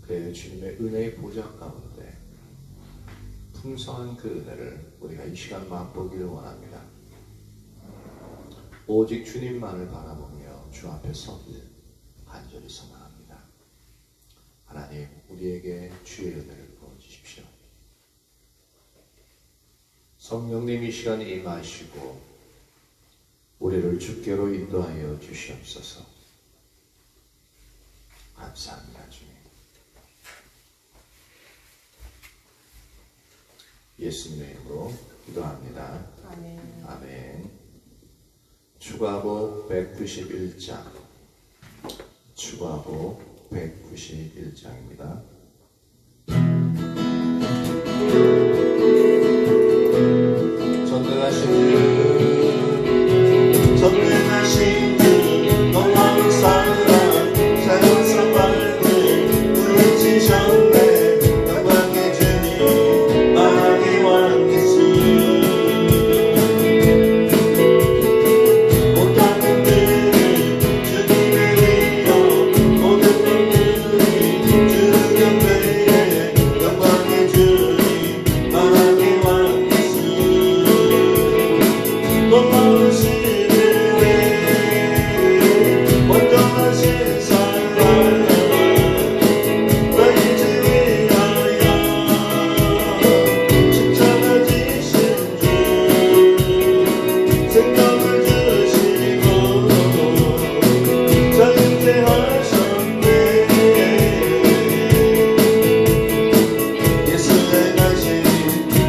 그의 주님의 은혜의 보좌 가운데 풍성한 그 은혜를 우리가 이 시간 맛보기를 원합니다. 오직 주님만을 바라보며 주 앞에 서길 간절히 소망합니다. 하나님, 우리에게 주의 은혜를 부어주십시오. 성령님, 이 시간에 임하시고 우리를 주께로 인도하여 주시옵소서. 감사합니다, 주님. 예수님의 이름으로 기도합니다. 아멘. 아멘. 추가복 191장. 추가복 191장입니다. 전능하신 주 놀라운 사랑 자연 사방을 부르짖으셨네. 영광의 주님 만왕의 왕 예수 모든 분들이 주님을 위하여 모든 분들이 주 경배해. 영광의 주님 만왕의 왕 예수 놀라우신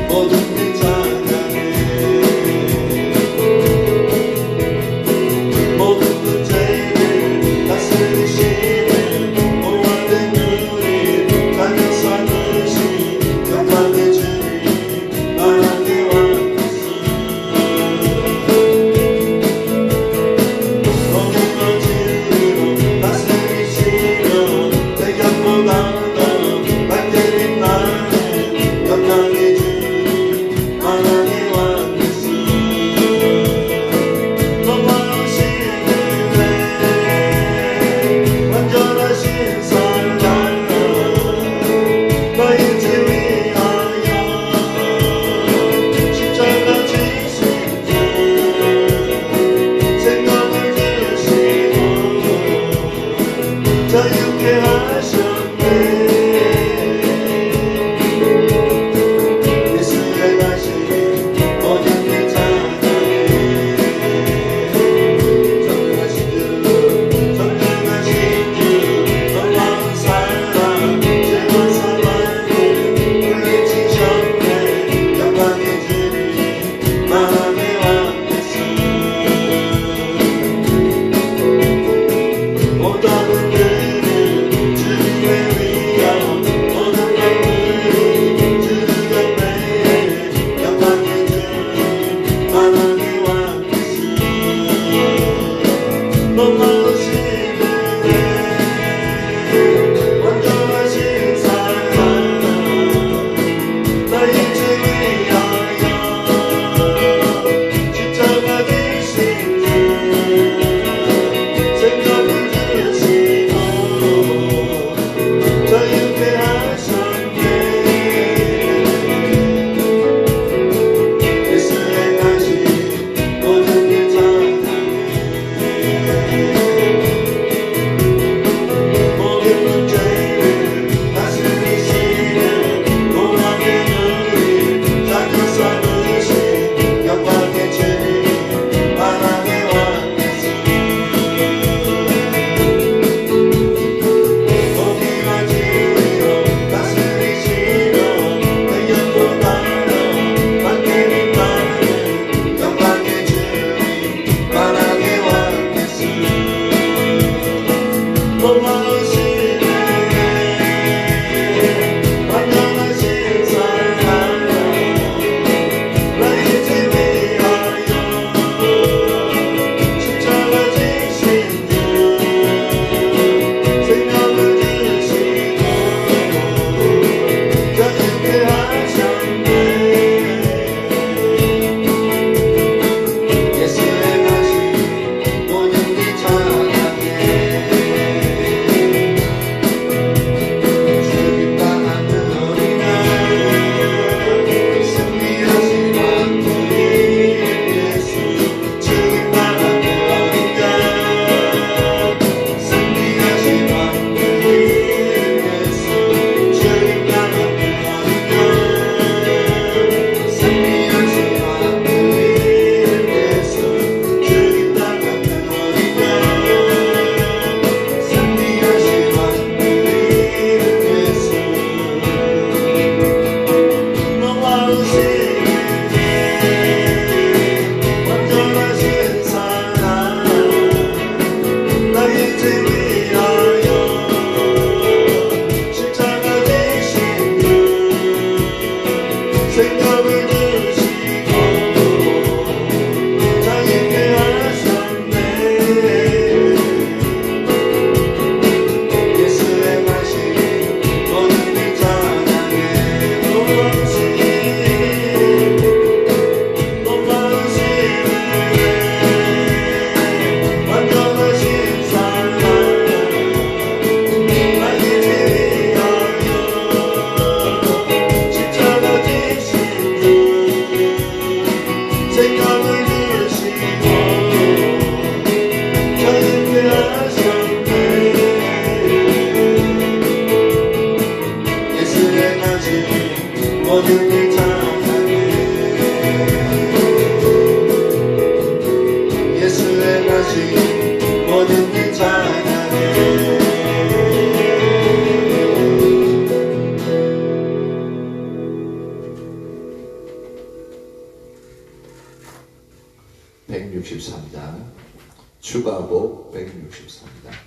모든 분들이 뭐든지 찬양해 예수의 가신 뭐든지 찬양해 163장 추가곡 163장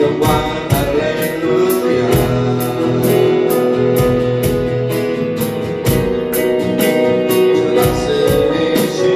영광 할렐루야. 주 다스리시네.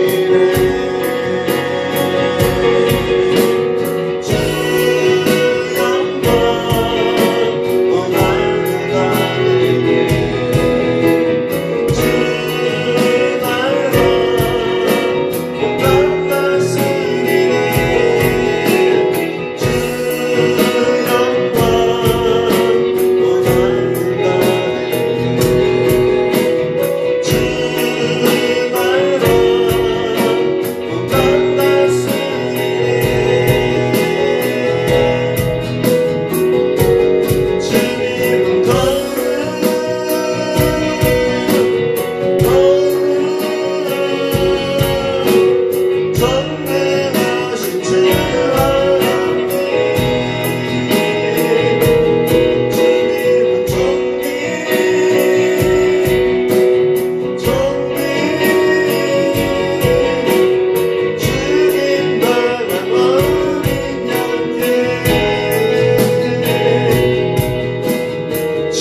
주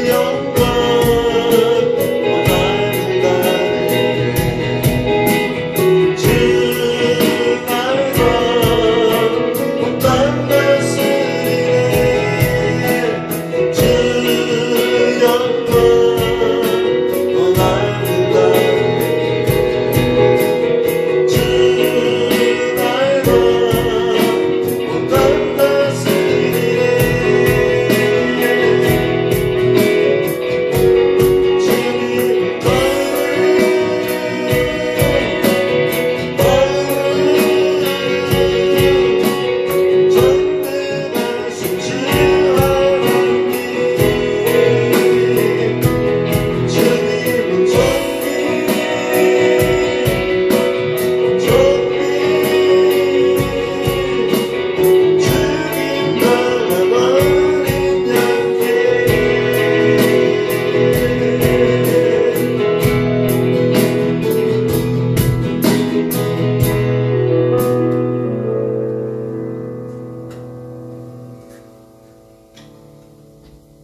영광 원하는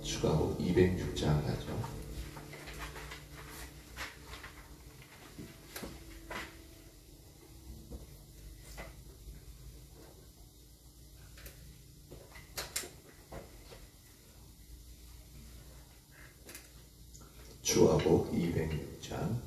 추가곡 206장 가죠. 추가곡 206장.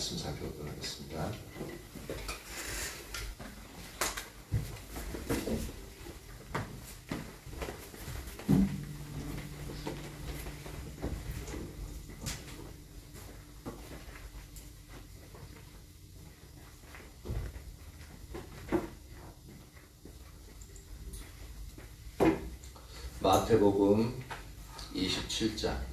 말씀 살펴보도록 하겠습니다. 마태복음 27장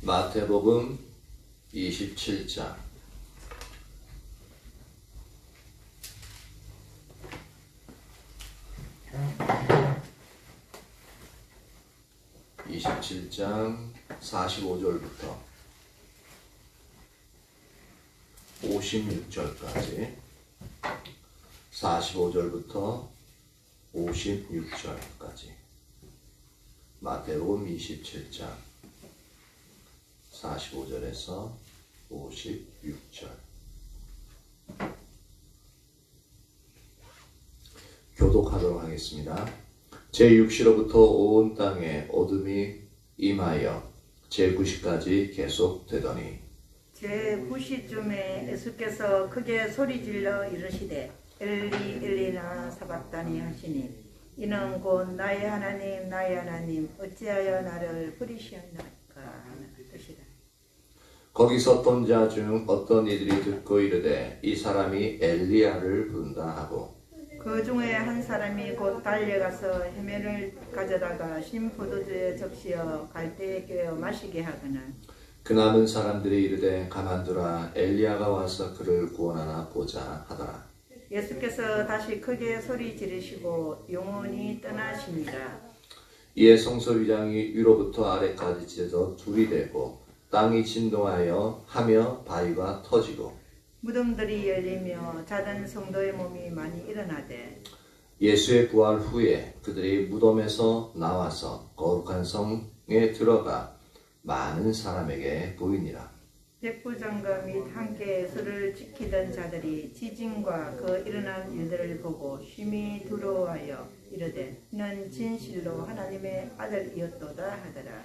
마태복음 27장 45절부터 56절까지 45절부터 56절까지 마태복음 27장 45절에서 56절 교독하도록 하겠습니다. 제6시로부터 온 땅에 어둠이 임하여 제9시까지 계속되더니 제9시쯤에 예수께서 크게 소리질러 이르시되 엘리 엘리나 사박다니 하시니 이는 곧 나의 하나님 어찌하여 나를 버리셨나이까 하는 뜻이다. 거기서 섰던 자 중 어떤 이들이 듣고 이르되 이 사람이 엘리야를 부른다 하고 그 중에 한 사람이 곧 달려가서 해면을 가져다가 신 포도주에 적시어 갈대에 깨어 마시게 하거늘 그 남은 사람들이 이르되 가만두라 엘리야가 와서 그를 구원하나 보자 하더라. 예수께서 다시 크게 소리 지르시고 영원히 떠나십니다. 이에 성소위장이 위로부터 아래까지 찢어져 둘이 되고 땅이 진동하여 하며 바위가 터지고 무덤들이 열리며 자던 성도의 몸이 많이 일어나되 예수의 부활 후에 그들이 무덤에서 나와서 거룩한 성에 들어가 많은 사람에게 보이니라. 백부장과 및 함께 예수를 지키던 자들이 지진과 그 일어난 일들을 보고 심히 두려워하여 이르되 는 진실로 하나님의 아들이었도다 하더라.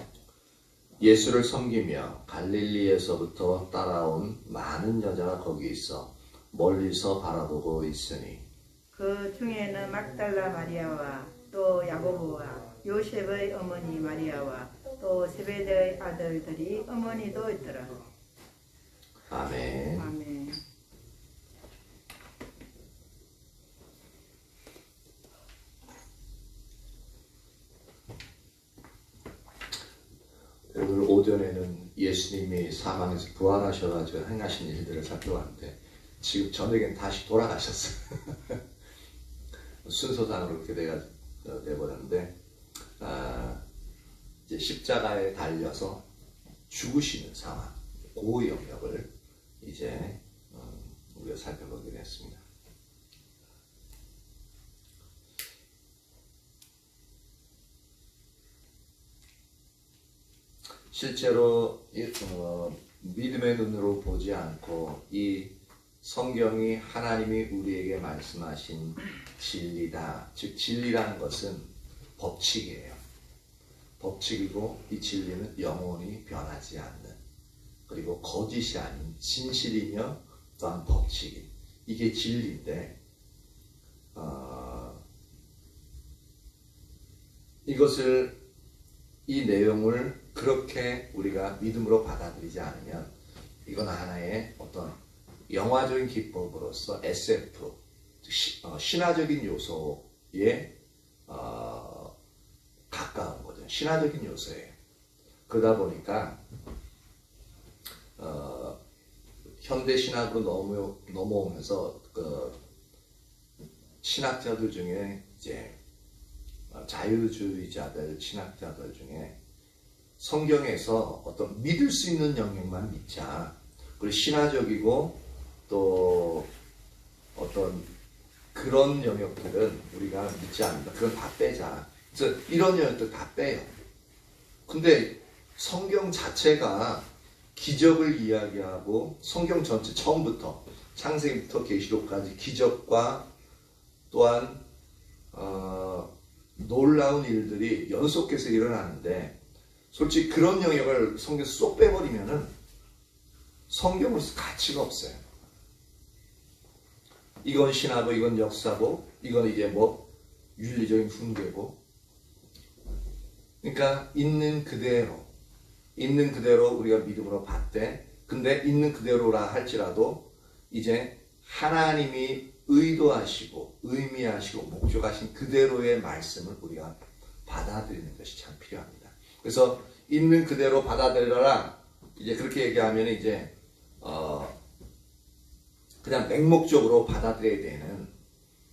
예수를 섬기며 갈릴리에서부터 따라온 많은 여자가 거기 있어 멀리서 바라보고 있으니 그 중에는 막달라 마리아와 또 야고보와 요셉의 어머니 마리아와 또 세베대의 아들들이 어머니도 있더라. 아멘. 아멘. 오늘 오전에는 예수님이 사망에서 부활하셔가지고 행하신 일들을 살펴봤는데 지금 저녁엔 다시 돌아가셨어요. 순서상으로 그렇게 돼버렸는데 이제 십자가에 달려서 죽으시는 상황, 그 영역을 이제 우리가 살펴보기로 했습니다. 실제로 믿음의 눈으로 보지 않고 이 성경이 하나님이 우리에게 말씀하신 진리다. 즉 진리라는 것은 법칙이에요. 법칙이고 이 진리는 영원히 변하지 않는 그리고 거짓이 아닌 진실이며 또한 법칙인 이게 진리인데 이 내용을 그렇게 우리가 믿음으로 받아들이지 않으면 이건 하나의 어떤 영화적인 기법으로서 SF, 신화적인 요소에 가까운 거죠. 신화적인 요소예요. 그러다 보니까 현대 신학으로 넘어오면서 그 신학자들 중에 이제 자유주의자들, 신학자들 중에 성경에서 어떤 믿을 수 있는 영역만 믿자. 그리고 신화적이고 또 어떤 그런 영역들은 우리가 믿지 않는다. 그건 다 빼자. 그래서 이런 영역들 다 빼요. 근데 성경 자체가 기적을 이야기하고 성경 전체 처음부터 창세기부터 계시록까지 기적과 또한 놀라운 일들이 연속해서 일어나는데 솔직히 그런 영역을 성경에서 쏙 빼버리면은 성경으로서 가치가 없어요. 이건 신화고 이건 역사고 이건 이제 뭐 윤리적인 훈계고 그러니까 있는 그대로 우리가 믿음으로 봤대. 근데 있는 그대로라 할지라도 이제 하나님이 의도하시고 의미하시고 목적하신 그대로의 말씀을 우리가 받아들이는 것이 참 필요합니다. 그래서 있는 그대로 받아들여라. 이제 그렇게 얘기하면 이제 그냥 맹목적으로 받아들여야 되는.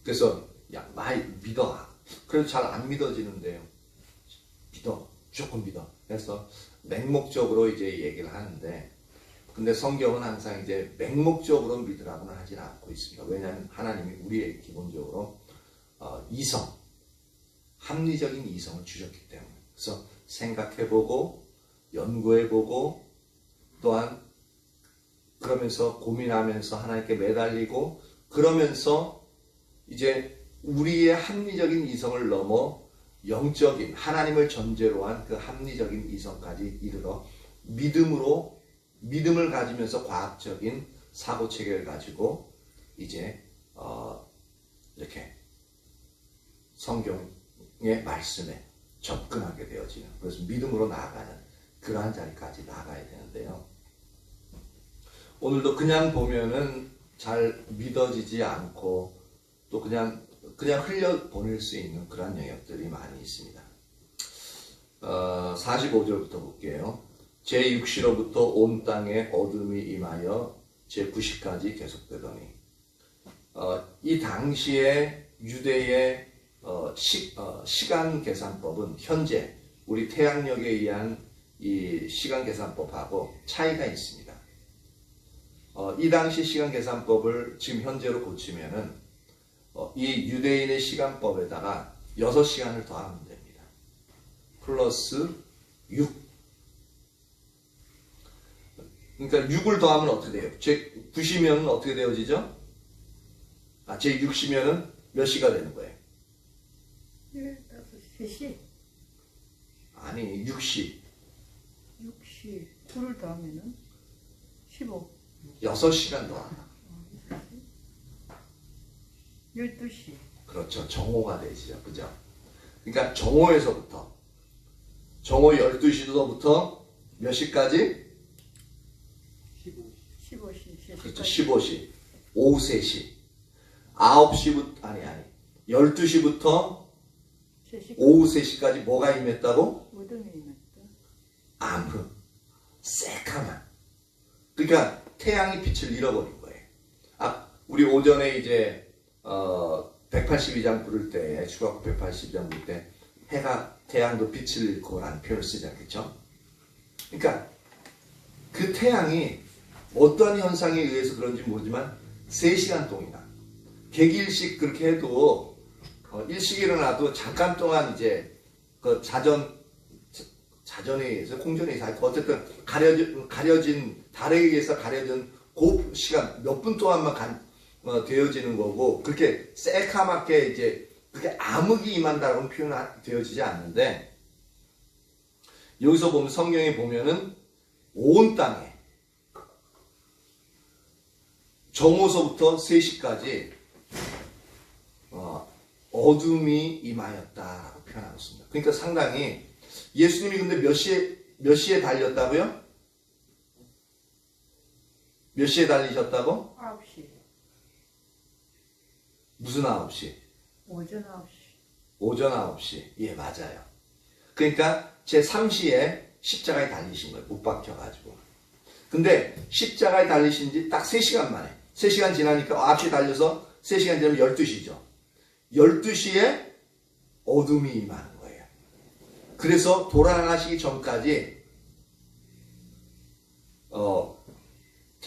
그래서 야 많이 믿어. 그래도 잘 안 믿어지는데요. 믿어. 무조건 믿어. 그래서 맹목적으로 이제 얘기를 하는데 근데 성경은 항상 이제 맹목적으로 믿으라고는 하지 않고 있습니다. 왜냐하면 하나님이 우리에게 기본적으로 이성, 합리적인 이성을 주셨기 때문에. 그래서 생각해보고 연구해보고 또한 그러면서 고민하면서 하나님께 매달리고 그러면서 이제 우리의 합리적인 이성을 넘어 영적인 하나님을 전제로 한 그 합리적인 이성까지 이르러 믿음을 가지면서 과학적인 사고체계를 가지고 이제 이렇게 성경의 말씀에 접근하게 되어지는 그래서 믿음으로 나아가는 그러한 자리까지 나아가야 되는데요. 오늘도 그냥 보면은 잘 믿어지지 않고 또 그냥 흘려보낼 수 있는 그런 영역들이 많이 있습니다. 45절부터 볼게요. 제6시로부터 온 땅에 어둠이 임하여 제9시까지 계속되더니 이 당시에 유대의 시간 계산법은 현재 우리 태양력에 의한 이 시간 계산법하고 차이가 있습니다. 이 당시 시간 계산법을 지금 현재로 고치면은 이 유대인의 시간법에다가 6시간을 더하면 됩니다. 플러스 6. 그러니까 6을 더하면 어떻게 돼요? 제9시면 어떻게 되어지죠? 제6시면은 몇 시가 되는 거예요? 3시. 아니, 6시. 6시. 9를 더하면은 15. 6시간 더하다. 12시. 그렇죠. 정오가 되시죠. 그죠? 그러니까 정오에서부터 정오 12시부터 몇 시까지? 15시. 그렇죠. 15시. 오후 3시. 9시부터, 아니. 12시부터 3시. 오후 3시까지 뭐가 임했다고? 어둠이 임했다. 암흑. 새카만. 그러니까 태양이 빛을 잃어버린 거예요. 우리 오전에 이제 182장 부를 때, 축구학교 182장 부를 때 태양도 빛을 잃고 라는 표현을 쓰지 않겠죠? 그러니까 그 태양이 어떠한 현상에 의해서 그런지 모르지만 3시간 동안이나 객일식 그렇게 해도 일식이 일어나도 잠깐 동안 이제 그 자전에 의해서 공전에 의해서 어쨌든 가려진 달에 의해서 가려진 그 시간 몇 분 동안만 되어지는 거고 그렇게 새카맣게 이제 그렇게 암흑이 임한다라고는 표현되어지지 않는데 여기서 보면 성경에 보면은 온 땅에 정오서부터 3시까지 어둠이 임하였다라고 표현하고 있습니다. 그러니까 상당히 예수님이 근데 몇 시에 달렸다고요? 몇 시에 달리셨다고? 9시. 무슨 9시? 오전 9시. 오전 9시. 예, 맞아요. 그러니까 제 3시에 십자가에 달리신 거예요. 못 박혀가지고. 근데 십자가에 달리신 지 딱 3시간 만에. 3시간 지나니까 9시에 달려서 3시간 지나면 12시죠. 12시에 어둠이 임하는 거예요. 그래서 돌아가시기 전까지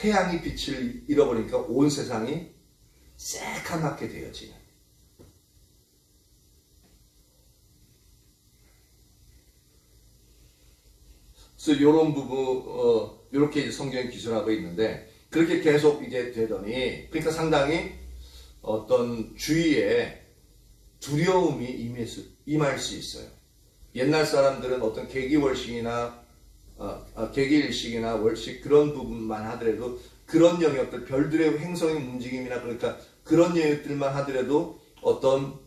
태양이 빛을 잃어버리니까 온 세상이 새카맣게 되어지는. 그래서 이런 부분, 이렇게 성경이 기술하고 있는데, 그렇게 계속 이제 되더니, 그러니까 상당히 어떤 주위에 두려움이 임할 수 있어요. 옛날 사람들은 어떤 계기월식이나 계기일식이나 월식 그런 부분만 하더라도 그런 영역들, 별들의 행성의 움직임이나 그러니까 그런 영역들만 하더라도 어떤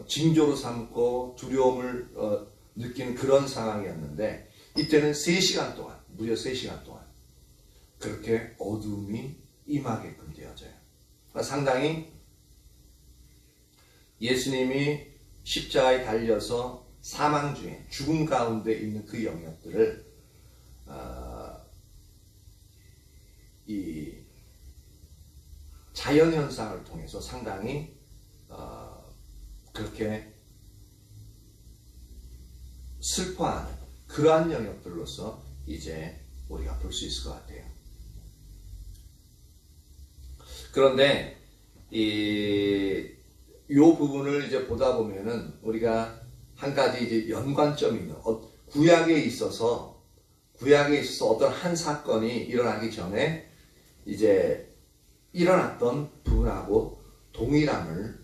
징조로 삼고 두려움을 느끼는 그런 상황이었는데, 이때는 3시간 동안, 무려 3시간 동안 그렇게 어둠이 임하게끔 되어져요. 그러니까 상당히 예수님이 십자가에 달려서 사망 중에 죽음 가운데 있는 그 영역들을 이 자연현상을 통해서 상당히 그렇게 슬퍼하는 그러한 영역들로서 이제 우리가 볼 수 있을 것 같아요. 그런데 이 부분을 이제 보다 보면은 우리가 한 가지 이제 연관점이 있는, 구약에 있어서 어떤 한 사건이 일어나기 전에 이제 일어났던 부분하고 동일한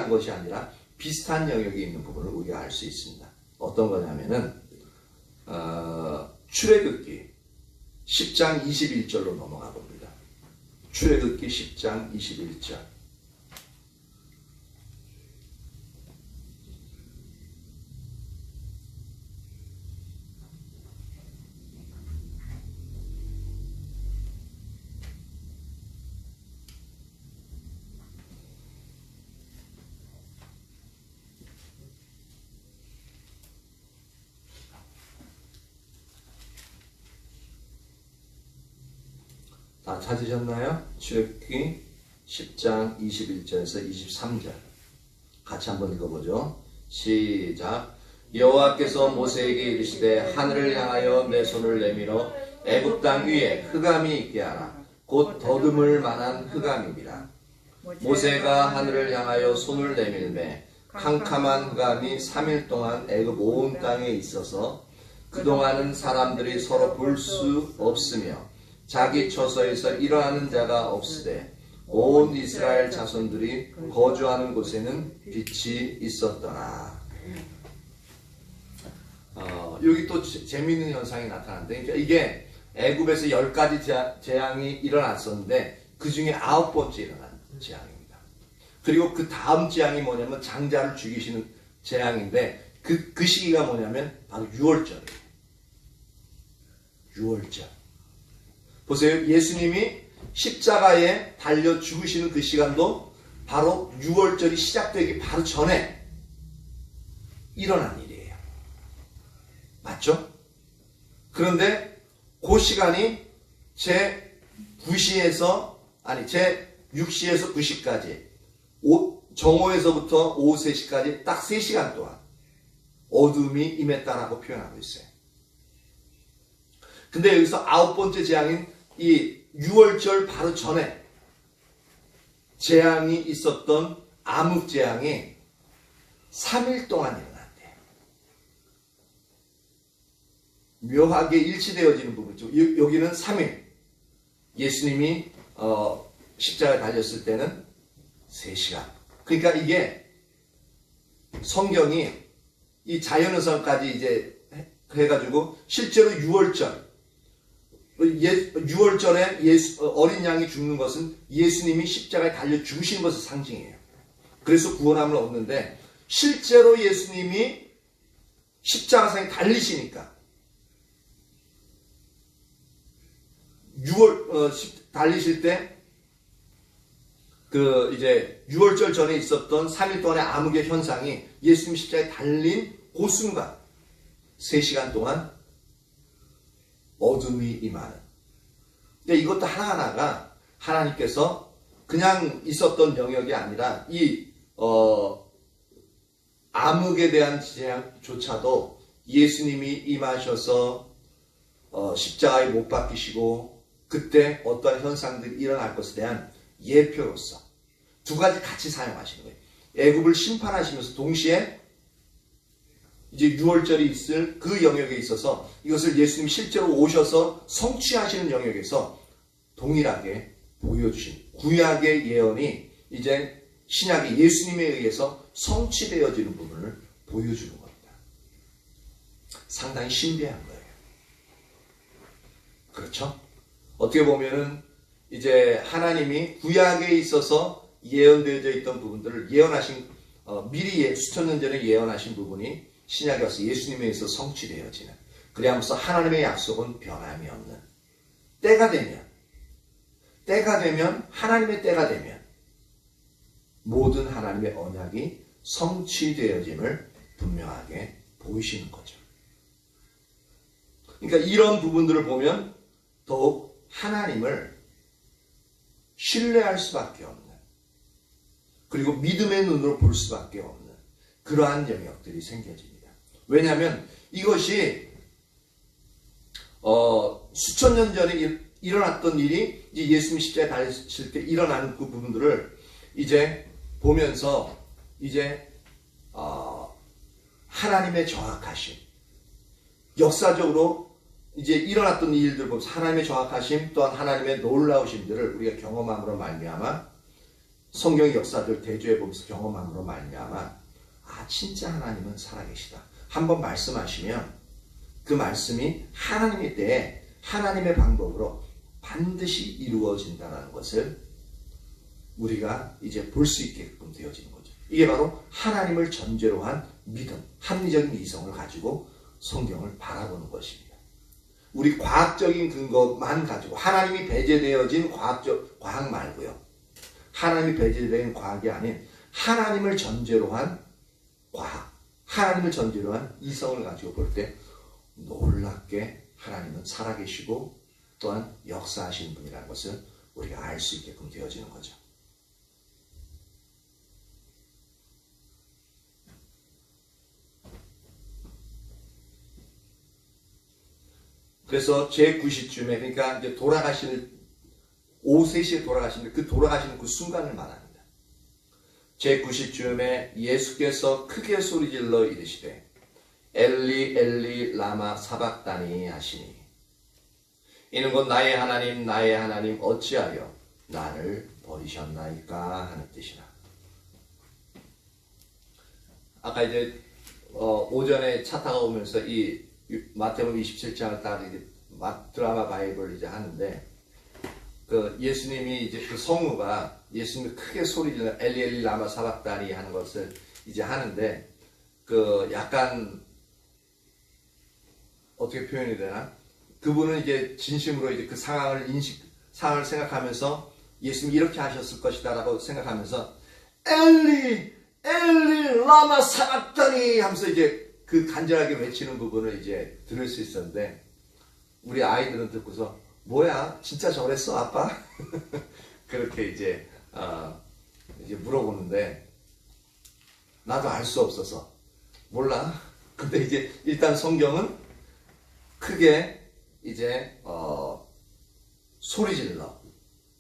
것이 아니라 비슷한 영역이 있는 부분을 우리가 알 수 있습니다. 어떤 거냐면은 출애굽기 10장 21절로 넘어가 봅니다. 출애굽기 10장 21절. 다 찾으셨나요? 출애굽기 10장 21절에서 23절 같이 한번 읽어보죠. 시작. 여호와께서 모세에게 이르시되 하늘을 향하여 내 손을 내밀어 애굽 땅 위에 흑암이 있게 하라. 곧 더듬을 만한 흑암이니라. 모세가 하늘을 향하여 손을 내밀매 캄캄한 흑암이 3일 동안 애굽 온 땅에 있어서 그동안은 사람들이 서로 볼 수 없으며 자기 처소에서 일어나는 자가 없으되 온 이스라엘 자손들이 거주하는 곳에는 빛이 있었더라. 여기 또 재미있는 현상이 나타나는데, 그러니까 이게 애굽에서 10가지 재앙이 일어났었는데 그 중에 9번째 일어난 재앙입니다. 그리고 그 다음 재앙이 뭐냐면 장자를 죽이시는 재앙인데 그 시기가 뭐냐면 바로 6월절이에요. 6월절. 보세요. 예수님이 십자가에 달려 죽으시는 그 시간도 바로 6월절이 시작되기 바로 전에 일어난 일이에요. 맞죠? 그런데 그 시간이 제6시에서 9시까지 정오에서부터 오후 3시까지 딱 3시간 동안 어둠이 임했다라고 표현하고 있어요. 근데 여기서 9번째 재앙인 이 6월절 바로 전에 재앙이 있었던 암흑 재앙이 3일 동안 일어났대요. 묘하게 일치되어지는 부분이죠. 여기는 3일. 예수님이 십자가에 달렸을 때는 3시간. 그러니까 이게 성경이 이 자연현상까지 이제 해가지고 실제로 6월절에 어린 양이 죽는 것은 예수님이 십자가에 달려 죽으신 것을 상징해요. 그래서 구원함을 얻는데 실제로 예수님이 십자가상에 달리시니까 달리실 때 이제 6월절 전에 있었던 3일 동안의 암흑의 현상이 예수님 십자가에 달린 그 순간 3시간 동안 어둠이 임하는. 근데 이것도 하나하나가 하나님께서 그냥 있었던 영역이 아니라 이 암흑에 대한 재앙조차도 예수님이 임하셔서 십자가에 못 박히시고 그때 어떠한 현상들이 일어날 것에 대한 예표로서 두 가지 같이 사용하시는 거예요. 애굽을 심판하시면서 동시에 이제 유월절이 있을 그 영역에 있어서 이것을 예수님이 실제로 오셔서 성취하시는 영역에서 동일하게 보여주신 구약의 예언이 이제 신약의 예수님에 의해서 성취되어지는 부분을 보여주는 겁니다. 상당히 신비한 거예요. 그렇죠? 어떻게 보면은 이제 하나님이 구약에 있어서 예언되어져 있던 부분들을 예언하신 미리 수천 년 전에 예언하신 부분이 신약에 와서 예수님에 의해서 성취되어지는, 그래야면서 하나님의 약속은 변함이 없는 때가 되면 하나님의 때가 되면 모든 하나님의 언약이 성취되어짐을 분명하게 보이시는 거죠. 그러니까 이런 부분들을 보면 더욱 하나님을 신뢰할 수밖에 없는, 그리고 믿음의 눈으로 볼 수밖에 없는 그러한 영역들이 생겨집니다. 왜냐하면 이것이 수천 년 전에 일어났던 일이 이제 예수님 십자가에 달리실 때 일어나는 그 부분들을 이제 보면서 이제 하나님의 정확하심, 역사적으로 이제 일어났던 일들 보면서 하나님의 정확하심 또한 하나님의 놀라우심들을 우리가 경험함으로 말미암아 성경의 역사들 대조해 보면서 경험함으로 말미암아 진짜 하나님은 살아계시다. 한번 말씀하시면 그 말씀이 하나님의 때에 하나님의 방법으로 반드시 이루어진다는 것을 우리가 이제 볼 수 있게끔 되어지는 거죠. 이게 바로 하나님을 전제로 한 믿음, 합리적인 이성을 가지고 성경을 바라보는 것입니다. 우리 과학적인 근거만 가지고 하나님이 배제되어진 과학 말고요. 하나님이 배제된 과학이 아닌 하나님을 전제로 한 과학, 하나님을 전제로 한 이성을 가지고 볼 때 놀랍게 하나님은 살아계시고 또한 역사하시는 분이라는 것을 우리가 알 수 있게끔 되어지는 거죠. 그래서 제9시쯤에, 그러니까 이제 돌아가시는 오후 3시에 돌아가시는데 그 돌아가시는 그 순간을 말합니다. 제9시쯤에 예수께서 크게 소리질러 이르시되 엘리 엘리 라마 사박다니 하시니 이는 곧 나의 하나님 어찌하여 나를 버리셨나이까 하는 뜻이라. 아까 이제 오전에 차 타고 오면서 이 마태복음 27장을 딱 드라마 바이블 이제 하는데 그 예수님이 이제 그 성우가 예수님이 크게 소리질러 엘리 엘리 라마 사박다니 하는 것을 이제 하는데 그 약간 어떻게 표현이 되나? 그분은 이제 진심으로 이제 그 상황을 생각하면서 예수님이 이렇게 하셨을 것이다라고 생각하면서 엘리 엘리 라마 사박다니 하면서 이제 그 간절하게 외치는 부분을 이제 들을 수 있었는데 우리 아이들은 듣고서 뭐야 진짜 저랬어 아빠? 그렇게 이제 물어보는데 나도 알 수 없어서 몰라. 근데 이제 일단 성경은 크게 이제 소리질러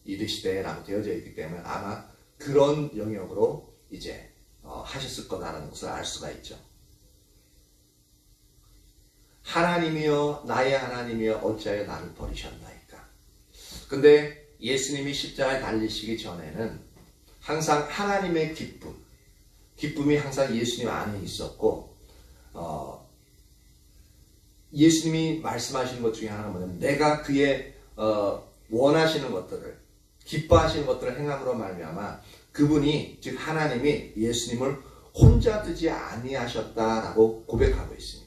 이르시되라고 되어져 있기 때문에 아마 그런 영역으로 이제 하셨을 거다라는 것을 알 수가 있죠. 하나님이여 나의 하나님이여 어찌하여 나를 버리셨나이까. 근데 예수님이 십자가에 달리시기 전에는 항상 하나님의 기쁨이 항상 예수님 안에 있었고 예수님이 말씀하시는 것 중에 하나가 뭐냐면 내가 그의 원하시는 것들을 기뻐하시는 것들을 행함으로 말미암아 그분이 즉 하나님이 예수님을 혼자 두지 아니하셨다라고 고백하고 있습니다.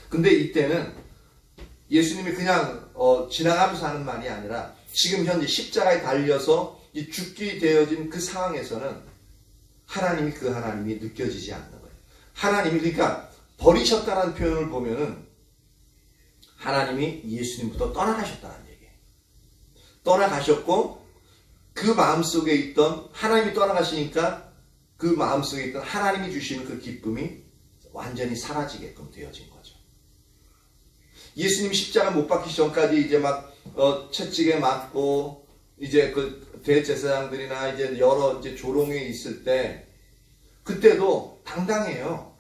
근데 이때는 예수님이 그냥 지나가면서 하는 말이 아니라 지금 현재 십자가에 달려서 죽게 되어진 그 상황에서는 그 하나님이 느껴지지 않는 거예요. 하나님이 그러니까 버리셨다는 표현을 보면은 하나님이 예수님부터 떠나가셨다는 얘기예요. 떠나가셨고 그 마음속에 있던 하나님이 떠나가시니까 그 마음속에 있던 하나님이 주시는 그 기쁨이 완전히 사라지게끔 되어진 거죠. 예수님 십자가 못 박히기 전까지 이제 막 채찍에 맞고 이제 그 대제사장들이나 이제 여러 이제 조롱에 있을 때 그때도 당당해요.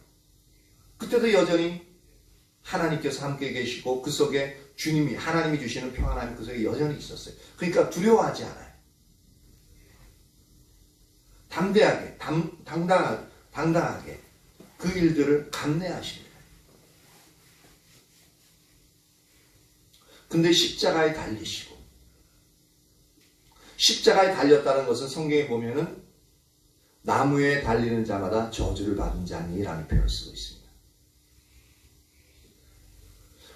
그때도 여전히 하나님께서 함께 계시고 그 속에 주님이 하나님이 주시는 평안함이 그 속에 여전히 있었어요. 그러니까 두려워하지 않아요. 담대하게 당당하게 그 일들을 감내하십니다. 근데 십자가에 달리시고 십자가에 달렸다는 것은 성경에 보면은 나무에 달리는 자마다 저주를 받은 자니라는 표현을 쓰고 있습니다.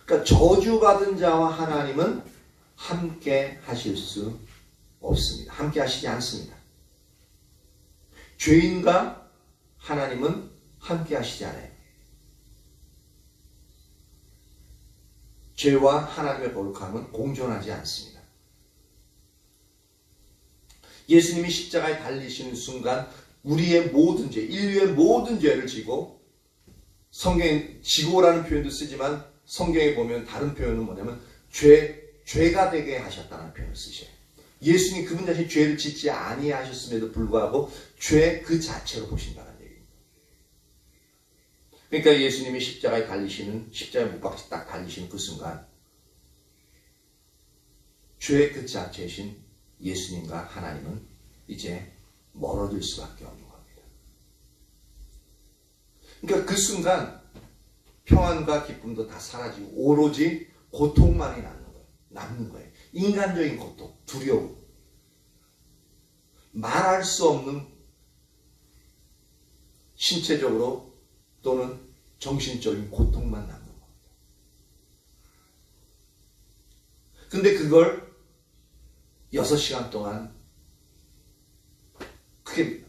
그러니까 저주받은 자와 하나님은 함께 하실 수 없습니다. 함께 하시지 않습니다. 죄인과 하나님은 함께 하시지 않아요. 죄와 하나님의 거룩함은 공존하지 않습니다. 예수님이 십자가에 달리시는 순간 우리의 모든 죄, 인류의 모든 죄를 지고 성경에 지고라는 표현도 쓰지만 성경에 보면 다른 표현은 뭐냐면 죄가 되게 하셨다는 표현을 쓰셔요. 예수님 그분 자신이 죄를 짓지 아니하셨음에도 불구하고 죄 그 자체로 보신다는 얘기입니다. 그러니까 예수님이 십자가에 못 박혀 딱 달리시는 그 순간 죄 그 자체이신 예수님과 하나님은 이제 멀어질 수밖에 없는 겁니다. 그러니까 그 순간 평안과 기쁨도 다 사라지고 오로지 고통만이 남는 거예요. 인간적인 고통, 두려움, 말할 수 없는 신체적으로 또는 정신적인 고통만 남는 겁니다. 근데 그걸 6시간 동안 크게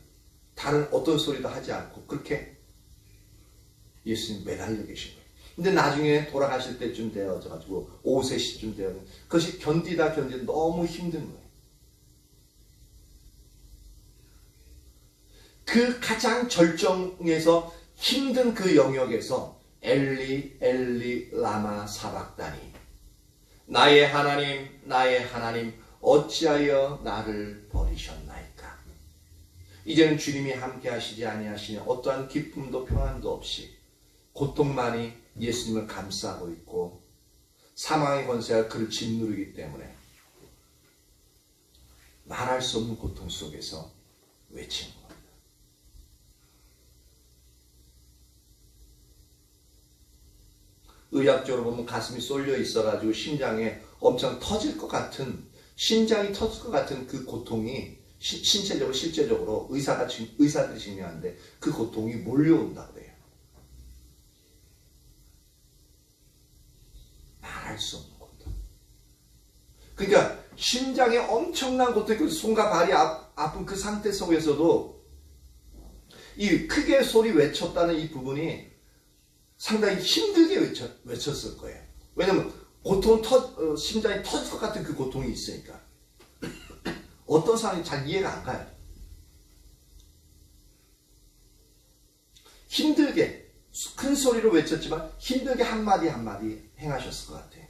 다른 어떤 소리도 하지 않고 그렇게 예수님 매달려 계신 거예요. 근데 나중에 돌아가실 때쯤 되어져가지고 오후 3시쯤 되어 그것이 견디다 너무 힘든 거예요. 그 가장 절정에서 힘든 그 영역에서 엘리 엘리 라마 사박다니 나의 하나님 어찌하여 나를 버리셨나이까. 이제는 주님이 함께 하시지 아니하시니 어떠한 기쁨도 평안도 없이 고통만이 예수님을 감싸고 있고 사망의 권세가 그를 짓누르기 때문에 말할 수 없는 고통 속에서 외치는 겁니다. 의학적으로 보면 가슴이 쏠려 있어가지고 심장이 터질 것 같은 그 고통이 신체적으로 실제적으로 의사들이 증명하는데 그 고통이 몰려온다고 해요. 말할 수 없는 고통. 그러니까 심장에 엄청난 고통, 그 손과 발이 아픈 그 상태 속에서도 이 크게 소리 외쳤다는 이 부분이 상당히 힘들게 외쳤을 거예요. 왜냐면 심장이 터질 것 같은 그 고통이 있으니까. 어떤 사람이 잘 이해가 안 가요. 힘들게 큰 소리로 외쳤지만 힘들게 한마디 한마디 행하셨을 것 같아요.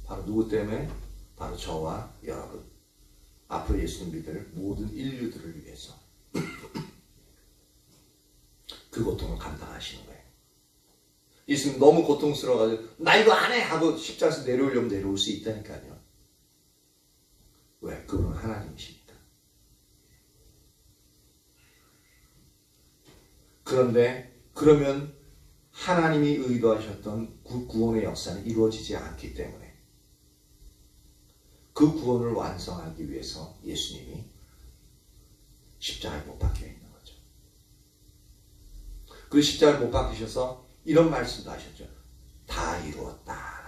바로 누구 때문에? 바로 저와 여러분, 앞으로 예수님 믿을 모든 인류들을 위해서 그 고통을 감당하시는 거예요. 예수님 너무 고통스러워가지고 나 이거 안 해! 하고 십자가에서 내려오려면 내려올 수 있다니까요. 왜? 그분은 하나님이시니까. 그러면 하나님이 의도하셨던 구원의 역사는 이루어지지 않기 때문에 그 구원을 완성하기 위해서 예수님이 십자가에 못 박혀 있는 거죠. 그 십자가에 못 박히셔서 이런 말씀도 하셨죠. 다 이루었다.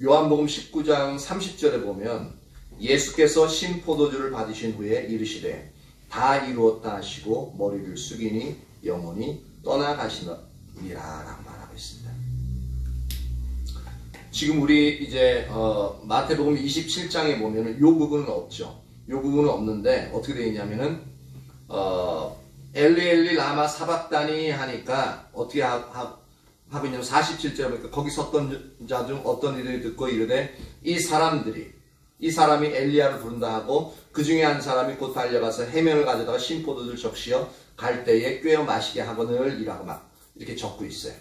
요한복음 19장 30절에 보면 예수께서 신포도주를 받으신 후에 이르시되 다 이루었다 하시고 머리를 숙이니 영혼이 떠나가시니라 라고 말하고 있습니다. 지금 우리 이제 마태복음 27장에 보면은 요 부분은 없죠. 요 부분은 없는데 어떻게 되어 있냐면은 엘리 엘리 라마 사박다니 하니까 어떻게 하고 있냐면 47절에 보니까 거기 섰던 자 중 어떤 이들이 듣고 이르되 이 사람이 엘리야를 부른다 하고 그 중에 한 사람이 곧 달려가서 해면을 가져다가 신포도주를 적시어 갈 때에 꿰어 마시게 하거늘 이라고 막 이렇게 적고 있어요.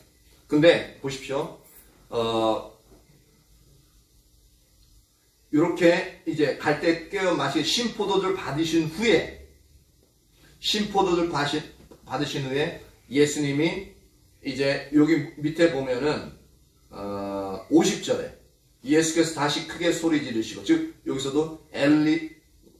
근데 보십시오. 이렇게 이제 갈 때 꿰어 마시게 신포도주를 받으신 후에 예수님이 이제 여기 밑에 보면은 50절에 예수께서 다시 크게 소리 지르시고, 즉 여기서도 엘리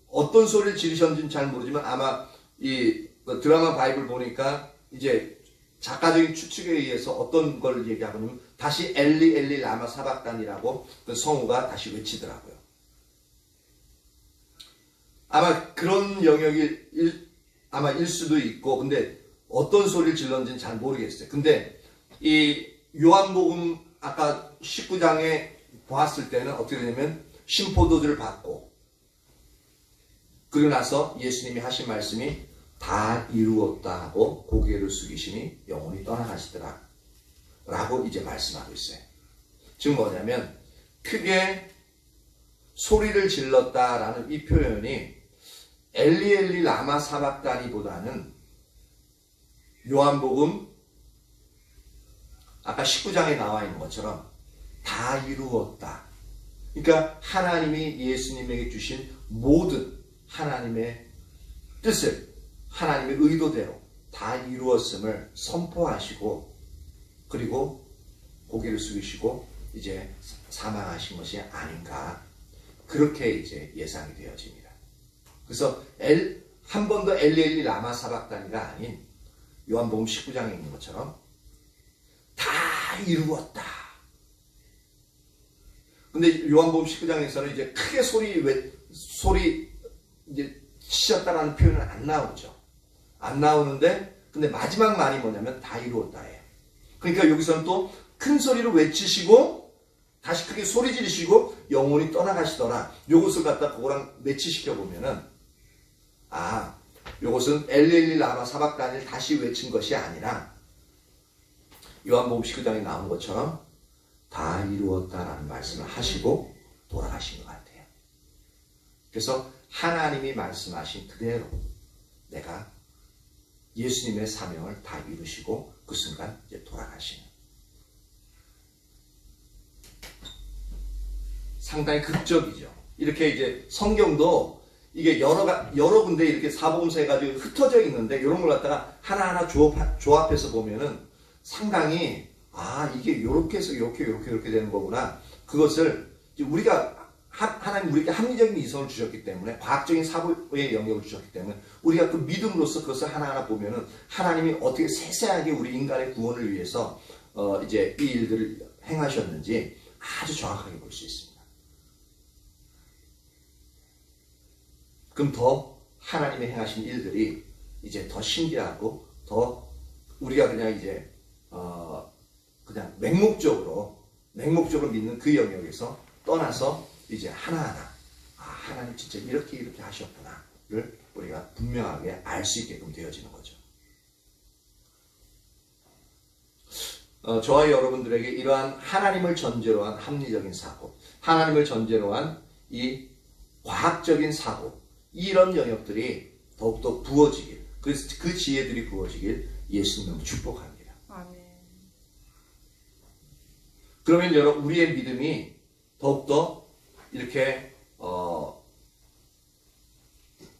어떤 소리를 지르셨는지는 잘 모르지만 아마 이 드라마 바이블 보니까 이제 작가적인 추측에 의해서 어떤 걸 얘기하고 있냐면 다시 엘리 엘리 라마 사박단이라고 그 성우가 다시 외치더라고요. 아마 그런 영역일 수도 있고, 근데 어떤 소리를 질렀는지는 잘 모르겠어요. 근데 이 요한복음 아까 19장에 보았을 때는 어떻게 되냐면 신포도주를 받고 그리고 나서 예수님이 하신 말씀이 다 이루었다 하고 고개를 숙이시니 영혼이 떠나가시더라 라고 이제 말씀하고 있어요. 즉 뭐냐면 크게 소리를 질렀다라는 이 표현이 엘리 엘리 라마 사박다니보다는 요한복음 아까 19장에 나와 있는 것처럼 다 이루었다. 그러니까 하나님이 예수님에게 주신 모든 하나님의 뜻을 하나님의 의도대로 다 이루었음을 선포하시고 그리고 고개를 숙이시고 이제 사망하신 것이 아닌가, 그렇게 이제 예상이 되어집니다. 그래서 한 번 더 엘리 라마 사박다니가 아닌 요한복음 19장에 있는 것처럼 다 이루었다. 근데 요한복음 19장에서는 이제 크게 소리 이제 치셨다라는 표현은 안 나오죠. 안 나오는데, 근데 마지막 말이 뭐냐면 다 이루었다예요. 그러니까 여기서는 또 큰 소리로 외치시고 다시 크게 소리 지르시고 영혼이 떠나가시더라. 요것을 갖다 그거랑 매치시켜 보면은 요것은 엘리 라마 사박단을 다시 외친 것이 아니라 요한복음 19장에 나온 것처럼 다 이루었다라는 말씀을 하시고 돌아가신 것 같아요. 그래서 하나님이 말씀하신 그대로 내가 예수님의 사명을 다 이루시고 그 순간 이제 돌아가시는, 상당히 극적이죠. 이렇게 이제 성경도 이게 여러 군데 이렇게 사복음서 해가지고 흩어져 있는데 이런 걸 갖다가 하나하나 조합해서 보면은 상당히 이게 이렇게 해서 이렇게 되는 거구나. 그것을 하나님 우리에게 합리적인 이성을 주셨기 때문에, 과학적인 사고의 영역을 주셨기 때문에 우리가 그 믿음으로써 그것을 하나하나 보면은 하나님이 어떻게 세세하게 우리 인간의 구원을 위해서 이제 이 일들을 행하셨는지 아주 정확하게 볼 수 있습니다. 그럼 더 하나님이 행하신 일들이 이제 더 신기하고 더 우리가 그냥 이제 그냥 맹목적으로 믿는 그 영역에서 떠나서 이제 하나하나 하나님 진짜 이렇게 하셨구나를 우리가 분명하게 알 수 있게끔 되어지는 거죠. 저와 여러분들에게 이러한 하나님을 전제로 한 합리적인 사고, 하나님을 전제로 한 이 과학적인 사고, 이런 영역들이 더욱더 부어지길, 그 지혜들이 부어지길 예수님을 축복합니다. 아멘. 그러면 우리의 믿음이 더욱더 이렇게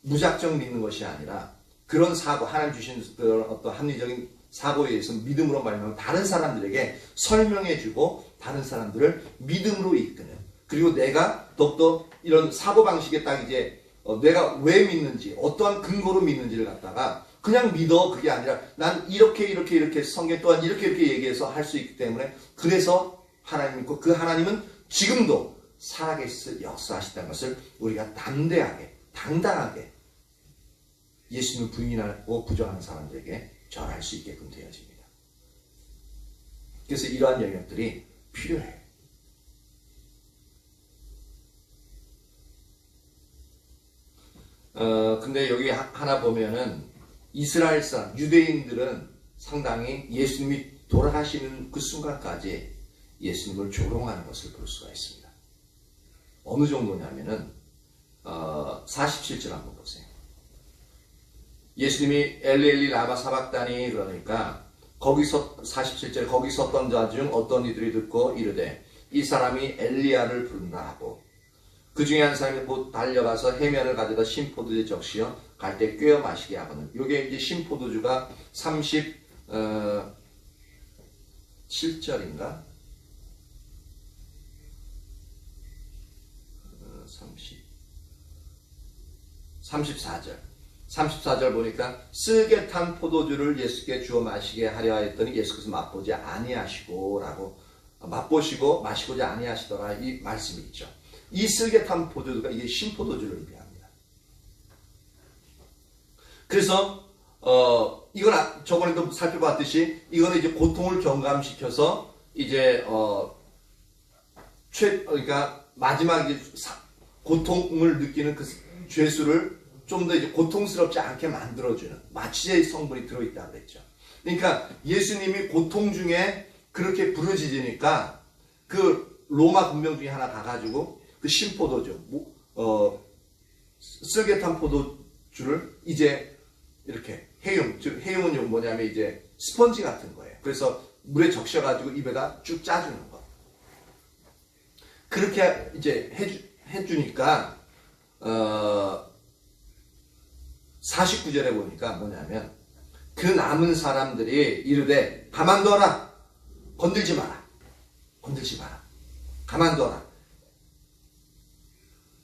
무작정 믿는 것이 아니라 그런 사고, 하나님 주신 그런 어떤 합리적인 사고에 의해서 믿음으로 말미암아 다른 사람들에게 설명해주고 다른 사람들을 믿음으로 이끄는, 그리고 내가 더욱더 이런 사고방식에 딱 이제 내가 왜 믿는지, 어떠한 근거로 믿는지를 갖다가 그냥 믿어, 그게 아니라 난 이렇게 성경 또한 이렇게 얘기해서 할 수 있기 때문에, 그래서 하나님 믿고 그 하나님은 지금도 살아계셔서 역사하시다는 것을 우리가 담대하게, 당당하게 예수님을 부인하고 부정하는 사람들에게 전할 수 있게끔 되어집니다. 그래서 이러한 영역들이 필요해요. 근데 여기 하나 보면은 이스라엘 사람, 유대인들은 상당히 예수님이 돌아가시는 그 순간까지 예수님을 조롱하는 것을 볼 수가 있습니다. 어느 정도냐면은 47절 한번 보세요. 예수님이 엘리 라마 사박다니 그러니까 거기서 47절 거기 섰던 자 중 어떤 이들이 듣고 이르되 이 사람이 엘리야를 부른다 하고 그 중에 한 사람이 곧 달려가서 해면을 가져다 신포도주에 적시어 갈 때 꿰어 마시게 하거든. 요게 이제 신포도주가 37절인가? 34절 보니까 쓰게 탄 포도주를 예수께 주어 마시게 하려 했더니 예수께서 맛보지 아니하시고 라고 맛보시고 마시고자 아니하시더라 이 말씀이 있죠. 이 쓰게 탄 포도주가 이게 신포도주를 의미합니다. 그래서 이건 저번에도 살펴봤듯이 이거는 이제 고통을 경감시켜서 이제 그러니까 마지막 이제 고통을 느끼는 그 죄수를 좀 더 이제 고통스럽지 않게 만들어주는 마취제의 성분이 들어있다고 그랬죠. 그러니까 예수님이 고통 중에 그렇게 부르짖으니까 그 로마 군병 중에 하나 가가지고 그 신포도주, 쓸개 탄 포도주를 이제 이렇게 해용, 즉 해용은 뭐냐면 이제 스펀지 같은 거예요. 그래서 물에 적셔가지고 입에다 쭉 짜주는 거. 그렇게 이제 해주니까 49절에 보니까 뭐냐면 그 남은 사람들이 이르되 가만둬라, 건들지 마라, 가만둬라.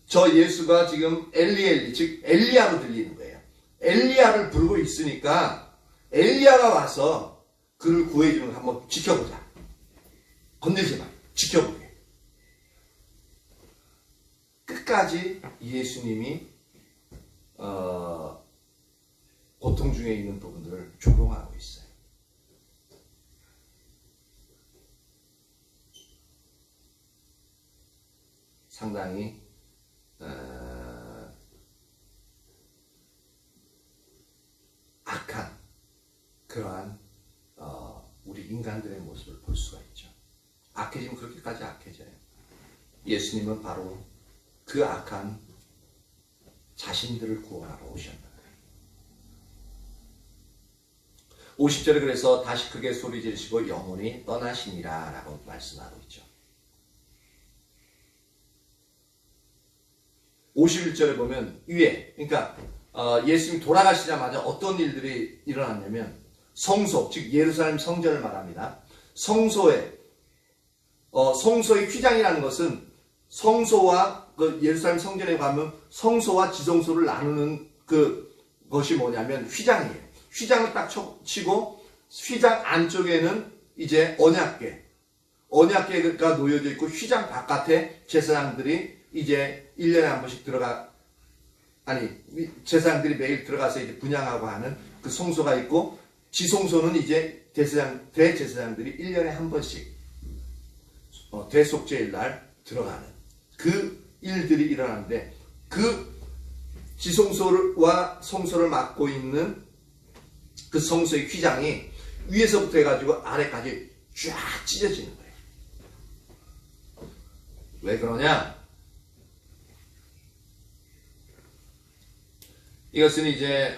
저 예수가 지금 엘리 즉 엘리야로 들리는 거예요. 엘리야를 부르고 있으니까 엘리야가 와서 그를 구해주는 거 한번 지켜보자. 건들지 마, 지켜보게. 끝까지 예수님이 고통 중에 있는 부분들을 조롱하고 있어요. 상당히 악한 그러한 우리 인간들의 모습을 볼 수가 있죠. 악해지면 그렇게까지 악해져요. 예수님은 바로 그 악한 자신들을 구원하러 오셨다. 50절에 그래서 다시 크게 소리 지르시고 영원히 떠나시니라 라고 말씀하고 있죠. 51절에 보면 위에 그러니까 예수님이 돌아가시자마자 어떤 일들이 일어났냐면 성소 즉 예루살렘 성전을 말합니다. 성소의 휘장이라는 것은 성소와 그 예루살렘 성전에 가면 성소와 지성소를 나누는 그 것이 뭐냐면 휘장이에요. 휘장을 딱 치고 휘장 안쪽에는 이제 언약궤가 놓여져 있고 휘장 바깥에 제사장들이 이제 1년에 한 번씩 제사장들이 매일 들어가서 이제 분향하고 하는 그 성소가 있고 지성소는 이제 대제사장들이 1년에 한 번씩 대속죄일 날 들어가는 그 일들이 일어나는데 그 지성소와 성소를 맡고 있는 그 성소의 휘장이 위에서부터 해가지고 아래까지 쫙 찢어지는 거예요. 왜 그러냐? 이것은 이제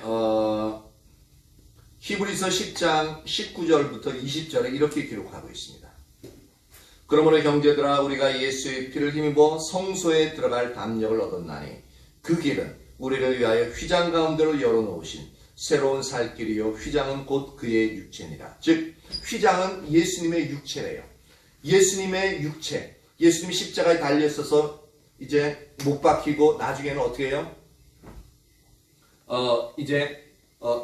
히브리서 10장 19절부터 20절에 이렇게 기록하고 있습니다. 그러므로 형제들아 우리가 예수의 피를 힘입어 성소에 들어갈 담력을 얻었나니 그 길은 우리를 위하여 휘장 가운데로 열어놓으신 새로운 살 길이요 휘장은 곧 그의 육체니라. 즉 휘장은 예수님의 육체래요. 예수님의 육체. 예수님이 십자가에 달려 있어서 이제 못 박히고 나중에는 어떻게 해요?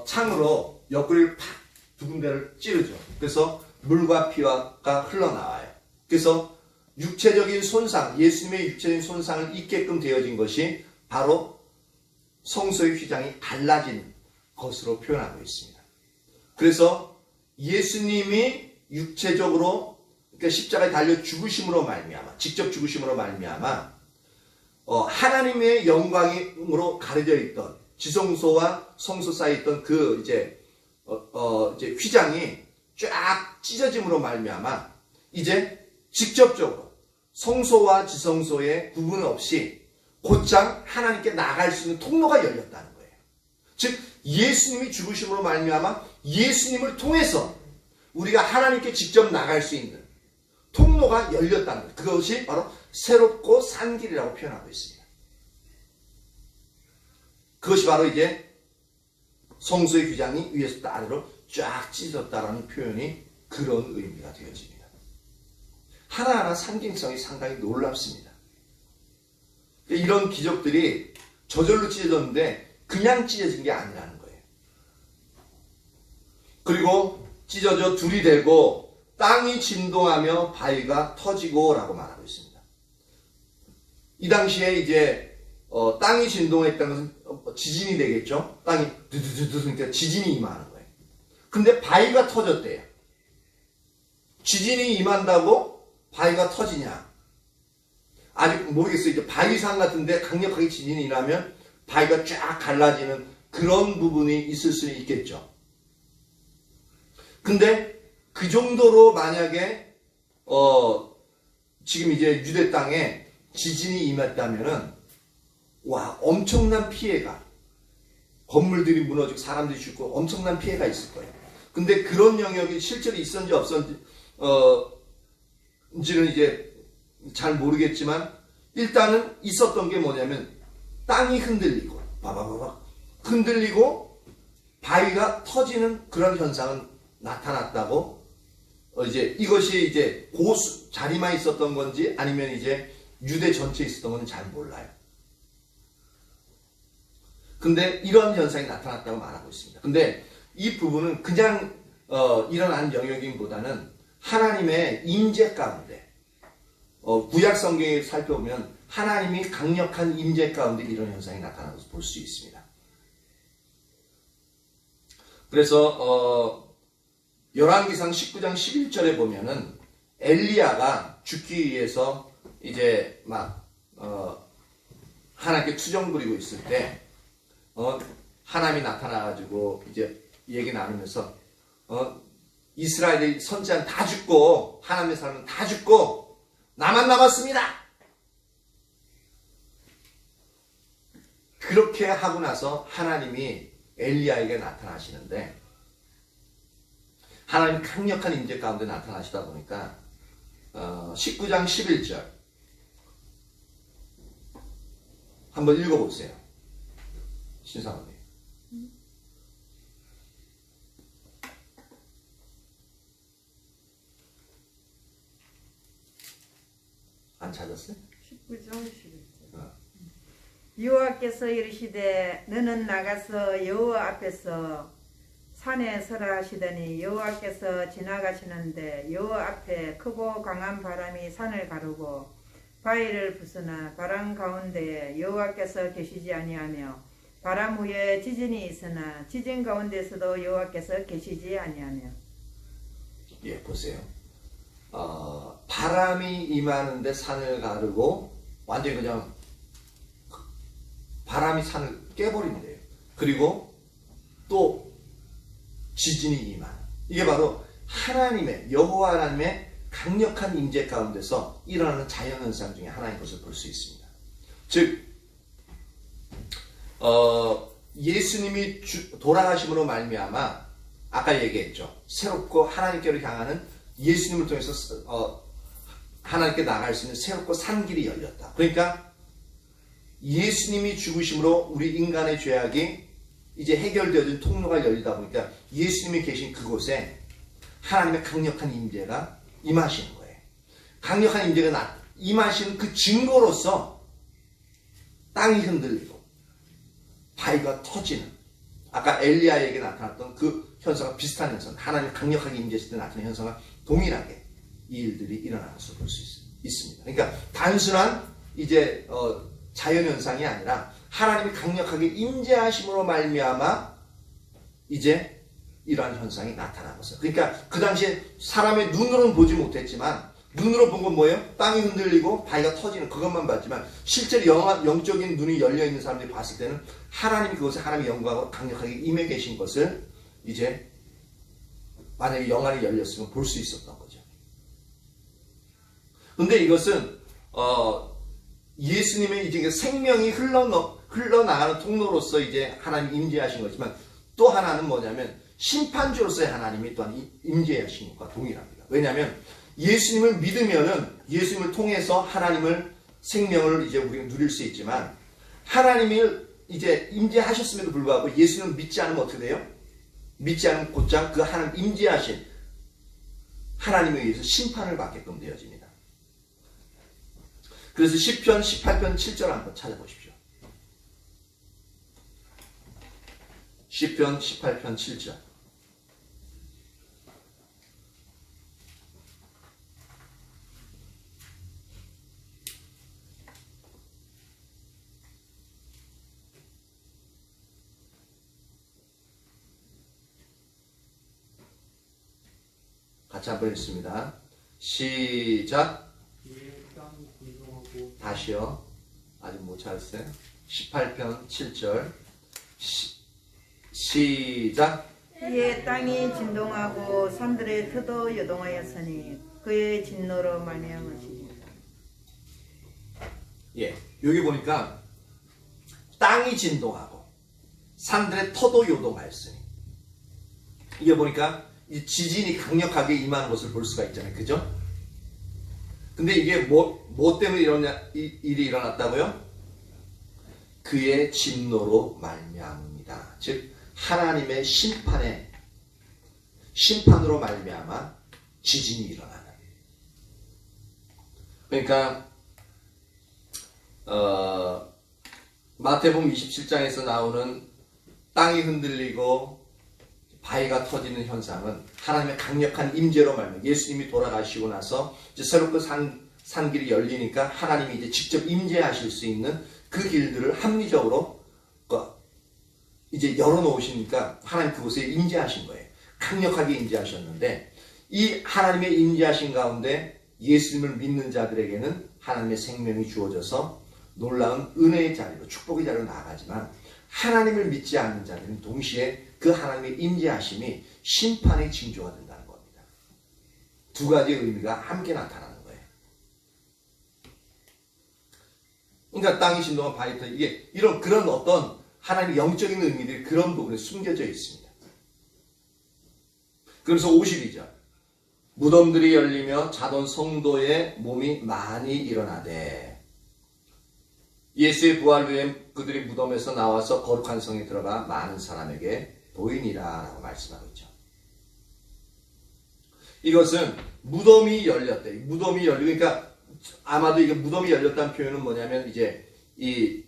창으로 옆구리를 팍 두 군데를 찌르죠. 그래서 물과 피가 흘러나와요. 그래서 육체적인 손상, 예수님의 육체적인 손상을 입게끔 되어진 것이 바로 성소의 휘장이 갈라진 것으로 표현하고 있습니다. 그래서 예수님이 육체적으로 그러니까 십자가에 달려 죽으심으로 말미암아, 직접 죽으심으로 말미암아 하나님의 영광으로 가려져 있던 지성소와 성소 사이에 있던 그 이제 휘장이 쫙 찢어짐으로 말미암아 이제 직접적으로 성소와 지성소의 구분 없이 곧장 하나님께 나갈 수 있는 통로가 열렸다는 거예요. 즉 예수님이 죽으심으로 말미암아 예수님을 통해서 우리가 하나님께 직접 나갈 수 있는 통로가 열렸다는 거예요. 그것이 바로 새롭고 산 길이라고 표현하고 있습니다. 그것이 바로 이제 성소의 휘장이 위에서 아래로 쫙 찢어졌다라는 표현이 그런 의미가 되어집니다. 하나하나 상징성이 상당히 놀랍습니다. 이런 기적들이 저절로 찢어졌는데 그냥 찢어진 게 아니라는 거예요. 그리고 찢어져 둘이 되고 땅이 진동하며 바위가 터지고 라고 말하고 있습니다. 이 당시에 이제 땅이 진동했다는 것은 지진이 되겠죠. 땅이 두두두두 그러니까 지진이 임하는 거예요. 근데 바위가 터졌대요. 지진이 임한다고 바위가 터지냐? 아직 모르겠어요. 이제 바위산 같은데 강력하게 지진이 일어나면 바위가 쫙 갈라지는 그런 부분이 있을 수는 있겠죠. 근데 그 정도로 만약에 지금 이제 유대 땅에 지진이 임했다면은 와 엄청난 피해가 건물들이 무너지고 사람들이 죽고 엄청난 피해가 있을 거예요. 근데 그런 영역이 실제로 있었는지 없었는지는 이제 잘 모르겠지만 일단은 있었던 게 뭐냐면 땅이 흔들리고 바바바박 흔들리고 바위가 터지는 그런 현상은 나타났다고 이제 이것이 이제 자리만 있었던 건지 아니면 이제 유대 전체에 있었던 건지 잘 몰라요. 근데 이런 현상이 나타났다고 말하고 있습니다. 근데 이 부분은 그냥 일어나는 영역인보다는 하나님의 임재 가운데 구약 성경에 살펴보면 하나님이 강력한 임재 가운데 이런 현상이 나타나는 것을 볼 수 있습니다. 그래서 열왕기상 19장 11절에 보면은 엘리야가 죽기 위해서 이제 막 하나님께 투정 부리고 있을 때 하나님이 나타나가지고 이제 얘기 나누면서 이스라엘의 선지자는 다 죽고 하나님의 사람은 다 죽고 나만 남았습니다. 그렇게 하고 나서 하나님이 엘리야에게 나타나시는데 하나님 강력한 임재 가운데 나타나시다 보니까 19장 11절 한번 읽어보세요. 신사모님. 안 찾았어요? 19장 11절. 여호와께서 이르시되 너는 나가서 여호와 앞에서 산에 서라 하시더니 여호와께서 지나가시는데 여호와 앞에 크고 강한 바람이 산을 가르고 바위를 부수나 바람 가운데에 여호와께서 계시지 아니하며 바람 후에 지진이 있으나 지진 가운데서도 여호와께서 계시지 아니하며. 예, 보세요. 바람이 임하는데 산을 가르고 완전히 그냥 바람이 산을 깨버린대요. 그리고 또 지진이 임하는. 이게 바로 하나님의 여호와 하나님의 강력한 임재 가운데서 일어나는 자연현상 중에 하나인 것을 볼 수 있습니다. 즉 예수님이 돌아가심으로 말미암아 아까 얘기했죠. 새롭고 하나님께로 향하는 예수님을 통해서 하나님께 나갈 수 있는 새롭고 산 길이 열렸다. 그러니까 예수님이 죽으심으로 우리 인간의 죄악이 이제 해결되어진 통로가 열리다 보니까 예수님이 계신 그곳에 하나님의 강력한 임재가 임하시는 거예요. 강력한 임재가 임하시는 그 증거로서 땅이 흔들리고 바위가 터지는 아까 엘리야에게 나타났던 그 현상과 비슷한 현상, 하나님 강력하게 임재했을 때 나타난 현상과 동일하게 이 일들이 일어나는 것을 볼 수 있습니다. 있습니다. 그러니까 단순한 이제 자연 현상이 아니라 하나님이 강력하게 임재하심으로 말미암아 이제 이러한 현상이 나타난 것을. 그러니까 그 당시에 사람의 눈으로는 보지 못했지만 눈으로 본 건 뭐예요? 땅이 흔들리고 바위가 터지는 그것만 봤지만 실제로 영적인 눈이 열려 있는 사람들이 봤을 때는 하나님이 그것에 하나님의 영광으로 강력하게 임해 계신 것을 이제 만약에 영안이 열렸으면 볼 수 있었던 거죠. 근데 이것은 예수님의 이제 생명이 흘러나가는 통로로서 이제 하나님 임재하신 거지만 또 하나는 뭐냐면 심판주로서의 하나님이 또한 임재하신 것과 동일합니다. 왜냐하면 예수님을 믿으면은 예수님을 통해서 하나님을 생명을 이제 우리가 누릴 수 있지만 하나님을 이제 임재하셨음에도 불구하고 예수님을 믿지 않으면 어떻게 돼요? 믿지 않으면 곧장 그 하나님 임재하신 하나님에 의해서 심판을 받게끔 되어집니다. 그래서 시편 18편 7절 한번 찾아보십시오. 시편 18편 7절. 같이 한번 읽습니다. 시작. 다시요. 아직 못 찾았어요. 18편 7절. 시작. 이에 땅이 진동하고 산들의 터도 요동하였으니 그의 진노로 말미암으시니라. 예, 여기 보니까 땅이 진동하고 산들의 터도 요동하였으니 이게 보니까 이 지진이 강력하게 임하는 것을 볼 수가 있잖아요. 그죠? 근데 이게 뭐 때문에 이런 일이 일어났다고요? 그의 진노로 말미암습니다. 즉 하나님의 심판으로 말미암아 지진이 일어나는. 그러니까 마태복음 27장에서 나오는 땅이 흔들리고 바위가 터지는 현상은 하나님의 강력한 임재로 말미암아 예수님이 돌아가시고 나서 이제 새롭게 산길이 열리니까 하나님이 이제 직접 임재하실 수 있는 그 길들을 합리적으로 이제 열어놓으시니까 하나님 그곳에 임재하신 거예요. 강력하게 임재하셨는데 이 하나님의 임재하신 가운데 예수님을 믿는 자들에게는 하나님의 생명이 주어져서 놀라운 은혜의 자리로 축복의 자리로 나아가지만 하나님을 믿지 않는 자들은 동시에 그 하나님의 임재하심이 심판의 징조가 된다는 겁니다. 두 가지의 의미가 함께 나타나는 거예요. 그러니까 땅이 진동한 바위터 이게 그런 어떤 하나님의 영적인 의미들이 그런 부분에 숨겨져 있습니다. 그래서 52절 무덤들이 열리며 자던 성도의 몸이 많이 일어나되 예수의 부활 후에 그들이 무덤에서 나와서 거룩한 성에 들어가 많은 사람에게 보이니라 라고 말씀하고 있죠. 이것은 무덤이 열렸대. 무덤이 열리니까 아마도 이게 무덤이 열렸다는 표현은 뭐냐면 이제 이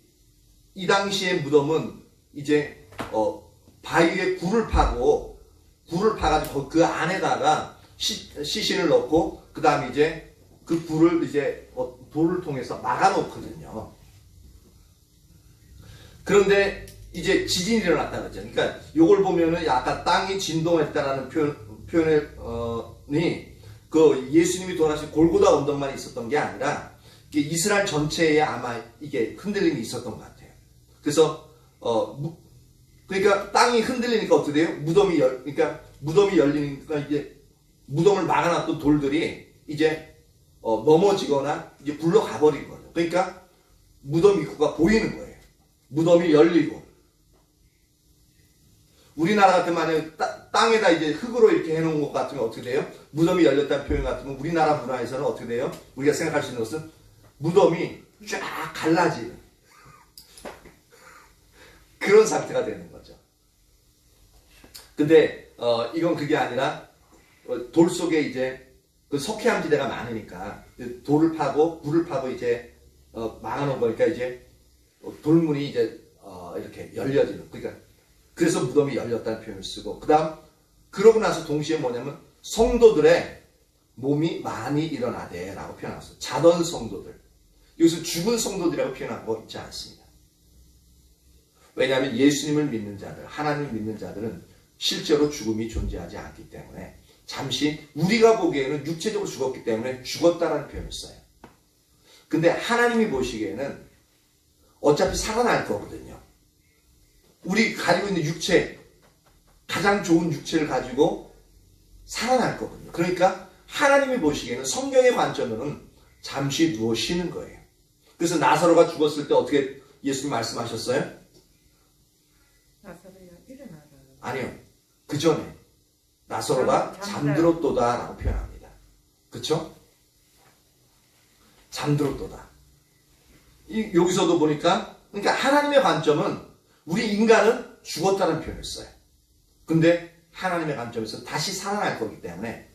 당시의 무덤은 이제 바위에 굴을 파가지고 그 안에다가 시신을 넣고 그 다음에 이제 그 굴을 이제 돌을 통해서 막아놓거든요. 그런데 이제 지진이 일어났다 그랬죠. 그러니까 이걸 보면은 아까 땅이 진동했다라는 표현이 그 예수님이 돌아가신 골고다 언덕만 있었던 게 아니라 이스라엘 전체에 아마 이게 흔들림이 있었던 것 같아요. 그래서 그러니까 땅이 흔들리니까 어떻게 돼요? 무덤이 열리니까 이제 무덤을 막아놨던 돌들이 이제 넘어지거나 이제 굴러가 버린 거죠. 그러니까 무덤 입구가 보이는 거예요. 무덤이 열리고. 우리나라 같은 만약에 땅에다 이제 흙으로 이렇게 해놓은 것 같으면 어떻게 돼요? 무덤이 열렸다는 표현 같으면 우리나라 문화에서는 어떻게 돼요? 우리가 생각할 수 있는 것은 무덤이 쫙 갈라지는 그런 상태가 되는 거죠. 근데 이건 그게 아니라 돌 속에 이제 그 석회암지대가 많으니까 돌을 파고 굴을 파고 이제 막아놓은 거니까 이제 돌문이 이제 이렇게 열려지는. 그러니까 그래서 무덤이 열렸다는 표현을 쓰고 그다음 그러고 나서 동시에 뭐냐면 성도들의 몸이 많이 일어나되 라고 표현했어요. 자던 성도들. 여기서 죽은 성도들이라고 표현하고 있지 않습니다. 왜냐하면 예수님을 믿는 자들, 하나님을 믿는 자들은 실제로 죽음이 존재하지 않기 때문에 잠시 우리가 보기에는 육체적으로 죽었기 때문에 죽었다라는 표현을 써요. 근데 하나님이 보시기에는 어차피 살아날 거거든요. 우리 가지고 있는 육체, 가장 좋은 육체를 가지고 살아날 거거든요. 그러니까 하나님이 보시기에는 성경의 관점으로는 잠시 누워 쉬는 거예요. 그래서 나사로가 죽었을 때 어떻게 예수님 말씀하셨어요? 나사로야 일어나라. 아니요. 그 전에 나사로가 잠들었도다 라고 표현합니다. 그쵸? 잠들었도다. 여기서도 보니까 그러니까 하나님의 관점은 우리 인간은 죽었다는 표현을 써요. 근데 하나님의 관점에서 다시 살아날 거기 때문에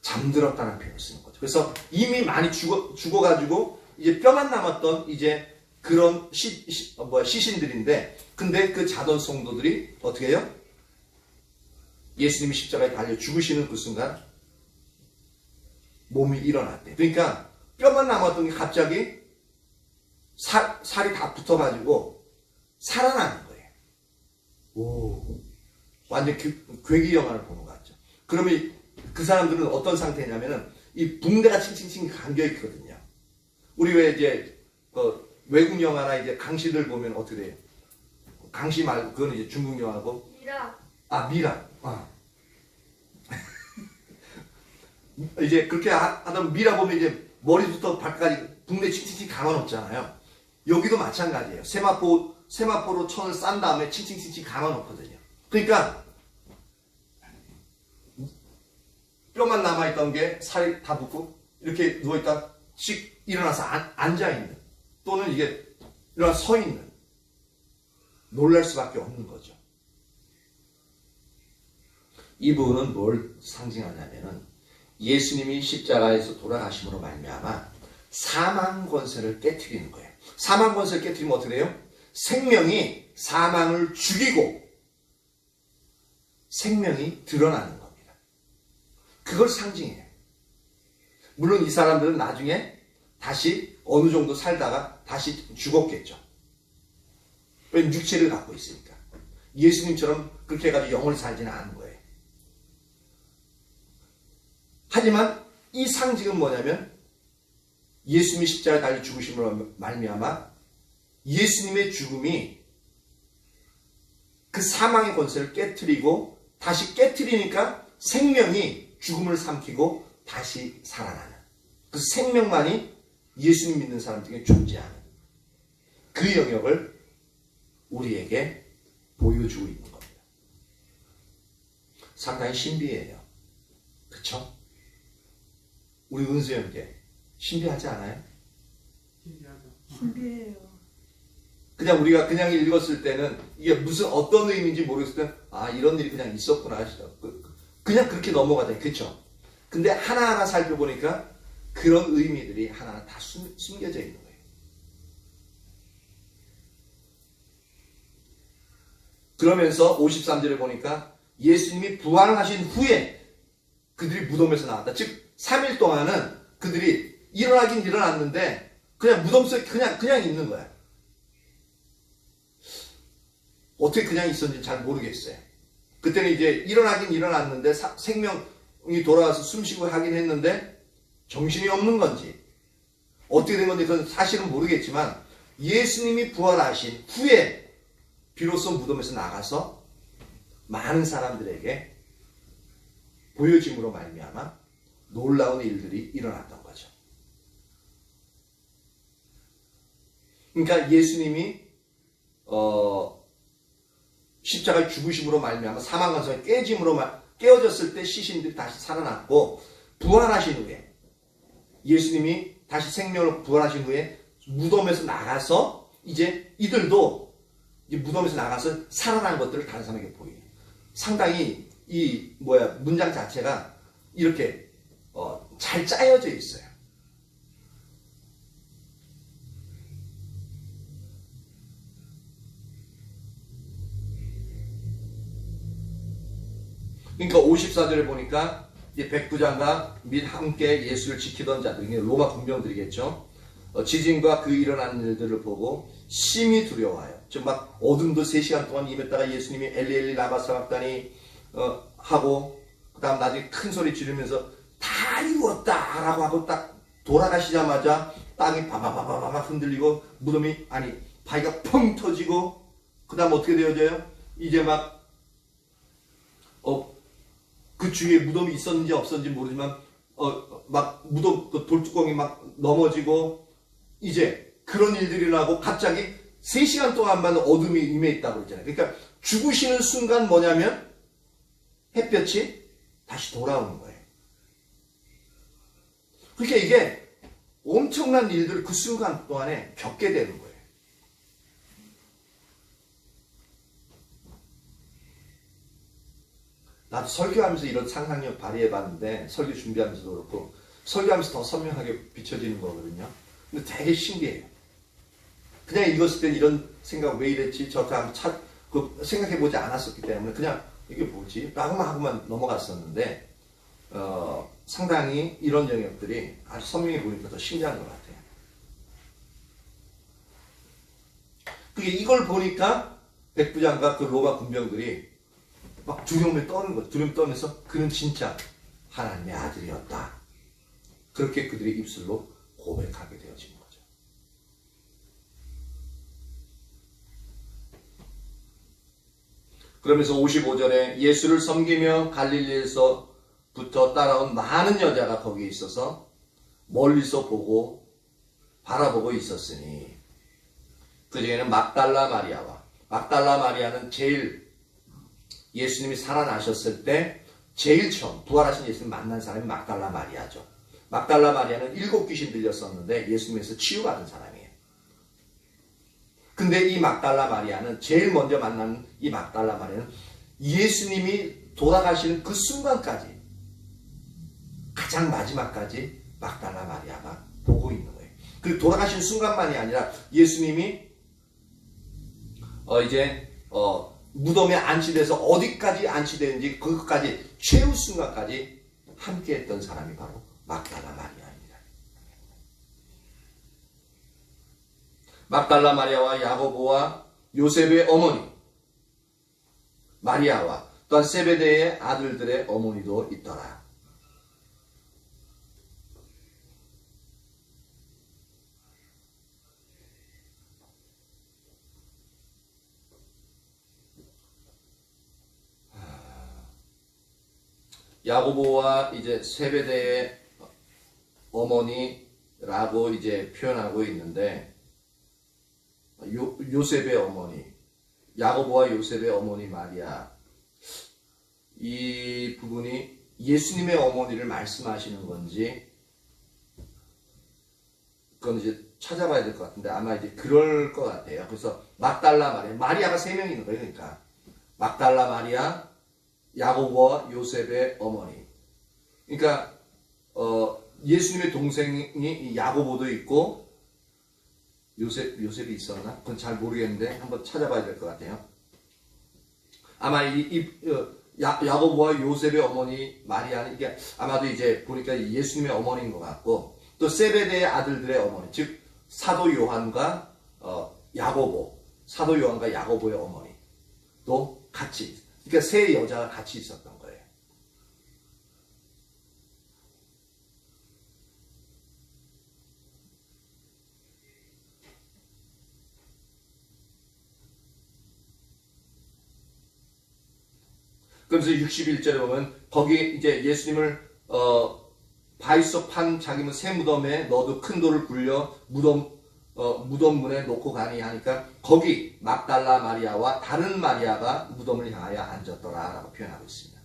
잠들었다는 표현을 쓰는 거죠. 그래서 이미 많이 죽어가지고 이제 뼈만 남았던 이제 그런 시신들인데, 근데 그 자던 성도들이 어떻게 해요? 예수님이 십자가에 달려 죽으시는 그 순간 몸이 일어났대. 그러니까 뼈만 남았던 게 갑자기 살이 다 붙어가지고 살아나는 거예요. 오, 완전 괴기 영화를 보는 것 같죠. 그러면 그 사람들은 어떤 상태냐면은 이 붕대가 칭칭칭 감겨 있거든요. 우리 왜 이제 외국 영화나 이제 강시들 보면 어떻게 돼요? 강시 말고 그건 이제 중국 영화고. 미라. 아, 미라. 이제 그렇게 하다 미라 보면 이제 머리부터 발까지 붕대 칭칭칭 감아놓잖아요. 여기도 마찬가지예요. 세마포로 천을 싼 다음에 칭칭칭칭 감아놓거든요. 그러니까 뼈만 남아있던 게 살이 다 붙고 이렇게 누워있다 씩 일어나서 앉아있는, 또는 이게 일어나 서있는, 놀랄 수밖에 없는 거죠. 이 부분은 뭘 상징하냐면은 예수님이 십자가에서 돌아가심으로 말미암아 사망 권세를 깨트리는 거예요. 사망 권세를 깨트리면 어떻게 돼요? 생명이 사망을 죽이고 생명이 드러나는 겁니다. 그걸 상징해요. 물론 이 사람들은 나중에 다시 어느 정도 살다가 다시 죽었겠죠. 왜냐면 육체를 갖고 있으니까. 예수님처럼 그렇게 해가지고 영원히 살지는 않은 거예요. 하지만 이 상징은 뭐냐면 예수님이 십자가에 달려 죽으심으로 말미암아 예수님의 죽음이 그 사망의 권세를 깨트리고 다시 깨트리니까 생명이 죽음을 삼키고 다시 살아나는, 그 생명만이 예수님 믿는 사람들에게 존재하는 그 영역을 우리에게 보여주고 있는 겁니다. 상당히 신비해요. 그쵸? 우리 은수 형제 신비하지 않아요? 신비해요. 그냥 우리가 그냥 읽었을 때는 이게 무슨 어떤 의미인지 모르겠을 때, 아, 이런 일이 그냥 있었구나 하시죠. 그냥 그렇게 넘어가잖아요. 그쵸? 근데 하나하나 살펴보니까 그런 의미들이 하나하나 다 숨겨져 있는 거예요. 그러면서 53절에 보니까 예수님이 부활하신 후에 그들이 무덤에서 나왔다. 즉 3일 동안은 그들이 일어나긴 일어났는데 그냥 무덤 속에 그냥 있는 거야. 어떻게 그냥 있었는지 잘 모르겠어요. 그때는 이제 일어나긴 일어났는데 생명이 돌아와서 숨쉬고 하긴 했는데 정신이 없는 건지 어떻게 된 건지 그건 사실은 모르겠지만 예수님이 부활하신 후에 비로소 무덤에서 나가서 많은 사람들에게 보여짐으로 말미암아 놀라운 일들이 일어났던 거죠. 그러니까 예수님이 십자가의 죽으심으로 말미암아 사망 권세가 깨어졌을 때 시신들이 다시 살아났고, 부활하신 후에 예수님이 다시 생명을 부활하신 후에 무덤에서 나가서 이제 이들도 이제 무덤에서 나가서 살아난 것들을 다른 사람에게 보여요. 상당히 문장 자체가 이렇게 잘 짜여져 있어요. 그러니까 54절에 보니까 이 백부장과 및 함께 예수를 지키던 자들, 이게 로마 군병들이겠죠. 지진과 그 일어난 일들을 보고 심히 두려워하여. 좀 막 어둠도 3시간 동안 임했다가 예수님이 엘리 라마 사박다니 하고, 그 다음 나중에 큰 소리 지르면서 다 이루었다 라고 하고 딱 돌아가시자마자 땅이 바바바바바 흔들리고 무덤이, 아니 바위가 펑 터지고, 그 다음 어떻게 되어져요? 이제 막 그 주위에 무덤이 있었는지 없었는지 모르지만 막 무덤 그 돌뚜껑이 막 넘어지고, 이제 그런 일들이 나고 갑자기 3시간 동안만 어둠이 임해 있다고 그랬잖아요. 그러니까 죽으시는 순간 뭐냐면 햇볕이 다시 돌아오는 거예요. 그러니까 이게 엄청난 일들을 그 순간 동안에 겪게 되는 거예요. 나도 설교하면서 이런 상상력 발휘해봤는데, 설교 준비하면서도 그렇고, 설교하면서 더 선명하게 비춰지는 거거든요. 근데 되게 신기해요. 그냥 읽었을 때 이런 생각 왜 이랬지? 저렇게 한번 생각해보지 않았었기 때문에 그냥 이게 뭐지? 하고만 넘어갔었는데, 상당히 이런 영역들이 아주 선명해 보니까 더 신기한 것 같아요. 그게 이걸 보니까 백부장과 그 로마 군병들이 막 두려움에 떠는 거죠. 두려움 떠면서 그는 진짜 하나님의 아들이었다. 그렇게 그들의 입술로 고백하게 되어진 거죠. 그러면서 55절에 예수를 섬기며 갈릴리에서부터 따라온 많은 여자가 거기에 있어서 멀리서 바라보고 있었으니, 그 중에는 막달라 마리아는 제일 예수님이 살아나셨을 때 제일 처음 부활하신 예수님 만난 사람이 막달라 마리아죠. 막달라 마리아는 7 귀신 들렸었는데 예수님에서 치유받은 사람이에요. 근데 이 막달라 마리아는, 제일 먼저 만난 이 막달라 마리아는 예수님이 돌아가시는 그 순간까지, 가장 마지막까지 막달라 마리아가 보고 있는 거예요. 그 돌아가신 순간만이 아니라 예수님이 무덤에 안치돼서 어디까지 안치되는지 그것까지 최후 순간까지 함께했던 사람이 바로 막달라 마리아입니다. 막달라 마리아와 야고보와 요셉의 어머니 마리아와 또한 세베대의 아들들의 어머니도 있더라. 야고보와 이제 세베대의 어머니라고 이제 표현하고 있는데, 요셉의 어머니, 야고보와 요셉의 어머니 마리아, 이 부분이 예수님의 어머니를 말씀하시는 건지 그건 이제 찾아봐야 될 것 같은데 아마 이제 그럴 것 같아요. 그래서 막달라 마리아가 3명이 있는 거예요. 그러니까 막달라 마리아, 야고보와 요셉의 어머니. 그러니까 예수님의 동생이 야고보도 있고 요셉이 있었나? 그건 잘 모르겠는데 한번 찾아봐야 될 것 같아요. 아마 야고보와 요셉의 어머니 마리아는 이게 아마도 이제 보니까 예수님의 어머니인 것 같고, 또 세베대의 아들들의 어머니, 즉 사도 요한과 야고보의 어머니도 같이, 그러니까 3 여자가 같이 있었던 거예요. 그러면서 61절에 보면 거기 이제 예수님을 바위속 판 자기 새 무덤에 넣어도 큰 돌을 굴려 무덤 문에 놓고 가니 하니까 거기 막달라 마리아와 다른 마리아가 무덤을 향하여 앉았더라 라고 표현하고 있습니다.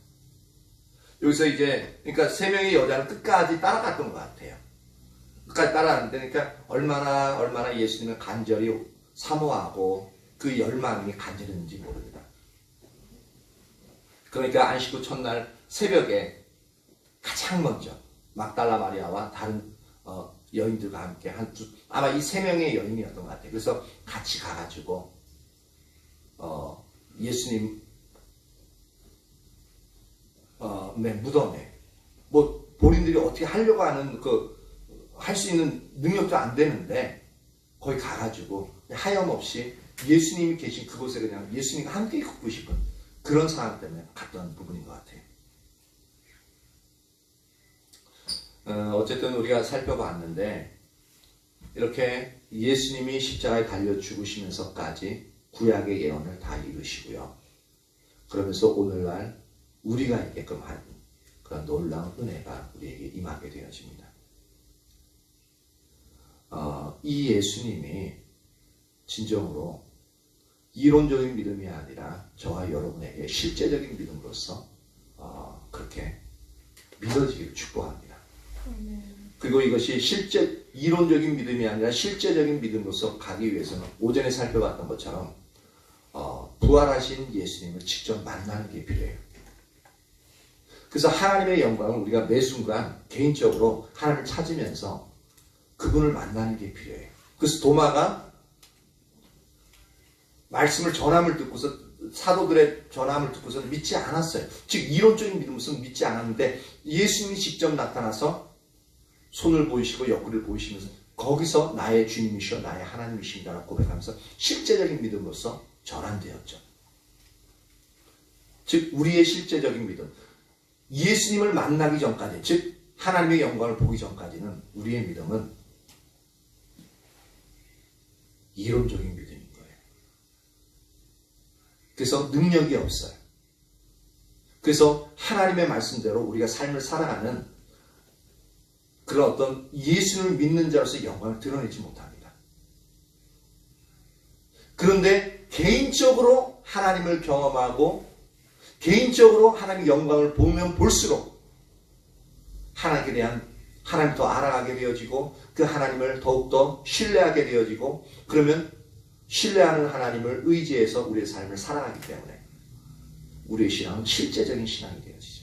여기서 이제 그러니까 3명의 여자는 끝까지 따라갔던 것 같아요. 끝까지 따라갔는데, 그러니까 얼마나 예수님을 간절히 사모하고 그 열망이 간절했는지 모릅니다. 그러니까 안식 후 첫날 새벽에 가장 먼저 막달라 마리아와 다른 여인들과 함께 아마 이 3명의 여인이었던 것 같아요. 그래서 같이 가가지고 예수님 네, 무덤에 뭐 본인들이 어떻게 하려고 하는 할 수 있는 능력도 안 되는데 거기 가가지고 하염없이 예수님이 계신 그곳에 그냥 예수님과 함께 걷고 싶은 그런 상황 때문에 갔던 부분인 것 같아요. 어쨌든 우리가 살펴봤는데 이렇게 예수님이 십자가에 달려 죽으시면서까지 구약의 예언을 다 이루시고요. 그러면서 오늘날 우리가 있게끔 한 그런 놀라운 은혜가 우리에게 임하게 되어집니다. 이 예수님이 진정으로 이론적인 믿음이 아니라 저와 여러분에게 실제적인 믿음으로서 그렇게 믿어지기를 축복합니다. 그리고 이것이 이론적인 믿음이 아니라 실제적인 믿음으로서 가기 위해서는 오전에 살펴봤던 것처럼 부활하신 예수님을 직접 만나는 게 필요해요. 그래서 하나님의 영광을 우리가 매 순간 개인적으로 하나님을 찾으면서 그분을 만나는 게 필요해요. 그래서 도마가 말씀을 전함을 듣고서 사도들의 전함을 듣고서 믿지 않았어요. 즉 이론적인 믿음으로서 믿지 않았는데 예수님이 직접 나타나서 손을 보이시고 옆구리를 보이시면서 거기서 나의 주님이시여 나의 하나님이십니다라고 고백하면서 실제적인 믿음으로서 전환되었죠. 즉 우리의 실제적인 믿음, 예수님을 만나기 전까지, 즉 하나님의 영광을 보기 전까지는 우리의 믿음은 이론적인 믿음인 거예요. 그래서 능력이 없어요. 그래서 하나님의 말씀대로 우리가 삶을 살아가는 그런 어떤 예수를 믿는 자로서 영광을 드러내지 못합니다. 그런데 개인적으로 하나님을 경험하고 개인적으로 하나님의 영광을 보면 볼수록 하나님께 대한 하나님을 더 알아가게 되어지고 그 하나님을 더욱더 신뢰하게 되어지고 그러면 신뢰하는 하나님을 의지해서 우리의 삶을 살아가기 때문에 우리의 신앙은 실제적인 신앙이 되어지죠.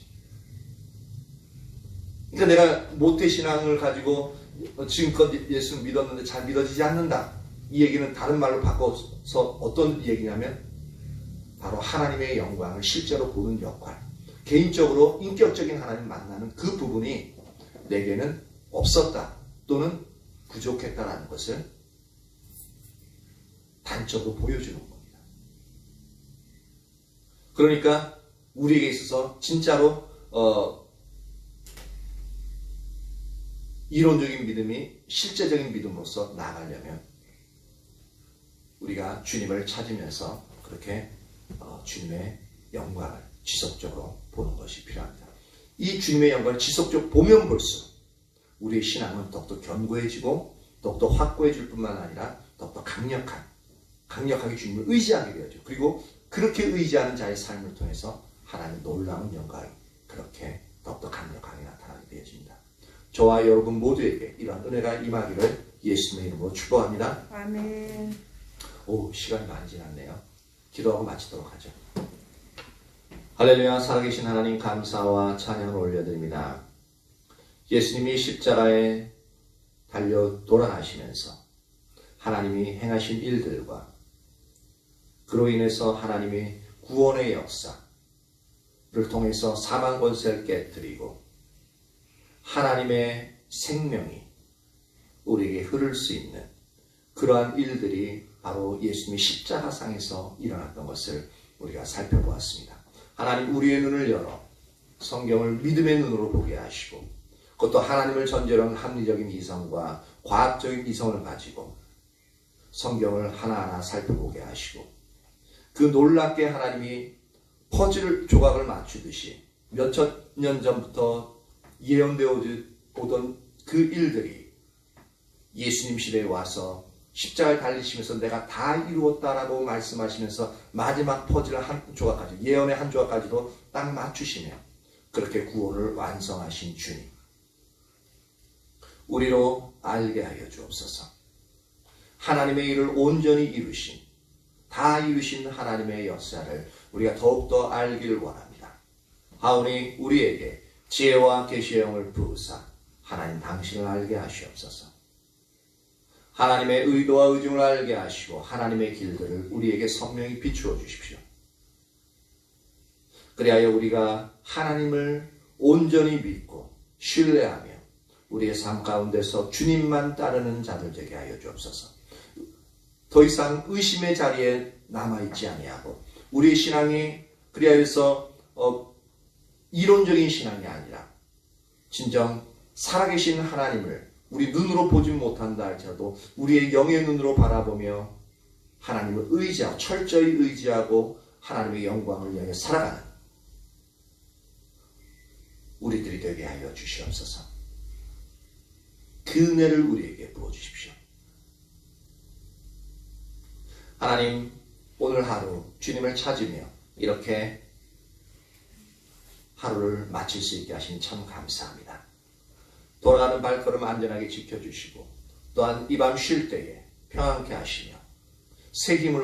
그러니까 내가 모태신앙을 가지고 지금껏 예수를 믿었는데 잘 믿어지지 않는다. 이 얘기는 다른 말로 바꿔서 어떤 얘기냐면 바로 하나님의 영광을 실제로 보는 역할, 개인적으로 인격적인 하나님을 만나는 그 부분이 내게는 없었다 또는 부족했다라는 것을 단적으로 보여주는 겁니다. 그러니까 우리에게 있어서 진짜로 이론적인 믿음이 실제적인 믿음으로서 나아가려면 우리가 주님을 찾으면서 그렇게 주님의 영광을 지속적으로 보는 것이 필요합니다. 이 주님의 영광을 지속적으로 보면 볼수록 우리의 신앙은 더욱더 견고해지고 더욱더 확고해질 뿐만 아니라 더욱더 강력하게 주님을 의지하게 되어죠. 그리고 그렇게 의지하는 자의 삶을 통해서 하나님의 놀라운 영광이 그렇게 더욱더 강력하게 나타나게 되어집니다. 저와 여러분 모두에게 이러한 은혜가 임하기를 예수님의 이름으로 축복합니다. 아멘. 오, 시간이 많이 지났네요. 기도하고 마치도록 하죠. 할렐루야. 살아계신 하나님 감사와 찬양을 올려드립니다. 예수님이 십자가에 달려 돌아가시면서 하나님이 행하신 일들과 그로 인해서 하나님이 구원의 역사를 통해서 사망 권세를 깨뜨리고 하나님의 생명이 우리에게 흐를 수 있는 그러한 일들이 바로 예수님이 십자가상에서 일어났던 것을 우리가 살펴보았습니다. 하나님 우리의 눈을 열어 성경을 믿음의 눈으로 보게 하시고 그것도 하나님을 전제로 한 합리적인 이성과 과학적인 이성을 가지고 성경을 하나하나 살펴보게 하시고 그 놀랍게 하나님이 퍼즐 조각을 맞추듯이 몇천 년 전부터 예언되어 오던 그 일들이 예수님 시대에 와서 십자가에 달리시면서 내가 다 이루었다라고 말씀하시면서 마지막 퍼즐 한 조각까지 예언의 한 조각까지도 딱 맞추시며 그렇게 구원을 완성하신 주님 우리로 알게 하여 주옵소서. 하나님의 일을 온전히 이루신 다 이루신 하나님의 역사를 우리가 더욱더 알기를 원합니다. 하오니 우리에게 지혜와 계시의 영을 부으사 하나님 당신을 알게 하시옵소서. 하나님의 의도와 의중을 알게 하시고 하나님의 길들을 우리에게 선명히 비추어 주십시오. 그리하여 우리가 하나님을 온전히 믿고 신뢰하며 우리의 삶 가운데서 주님만 따르는 자들 되게 하여 주옵소서. 더 이상 의심의 자리에 남아있지 아니하고 우리의 신앙이 그리하여서 이론적인 신앙이 아니라 진정 살아계신 하나님을 우리 눈으로 보지 못한다 할지라도 우리의 영의 눈으로 바라보며 하나님을 의지하고 철저히 의지하고 하나님의 영광을 위하여 살아가는 우리들이 되게 하여 주시옵소서. 그 은혜를 우리에게 부어주십시오. 하나님, 오늘 하루 주님을 찾으며 이렇게 하루를 마칠 수 있게 하시니 참 감사합니다. 돌아가는 발걸음 안전하게 지켜주시고 또한 이 밤 쉴 때에 평안케 하시며 새 힘을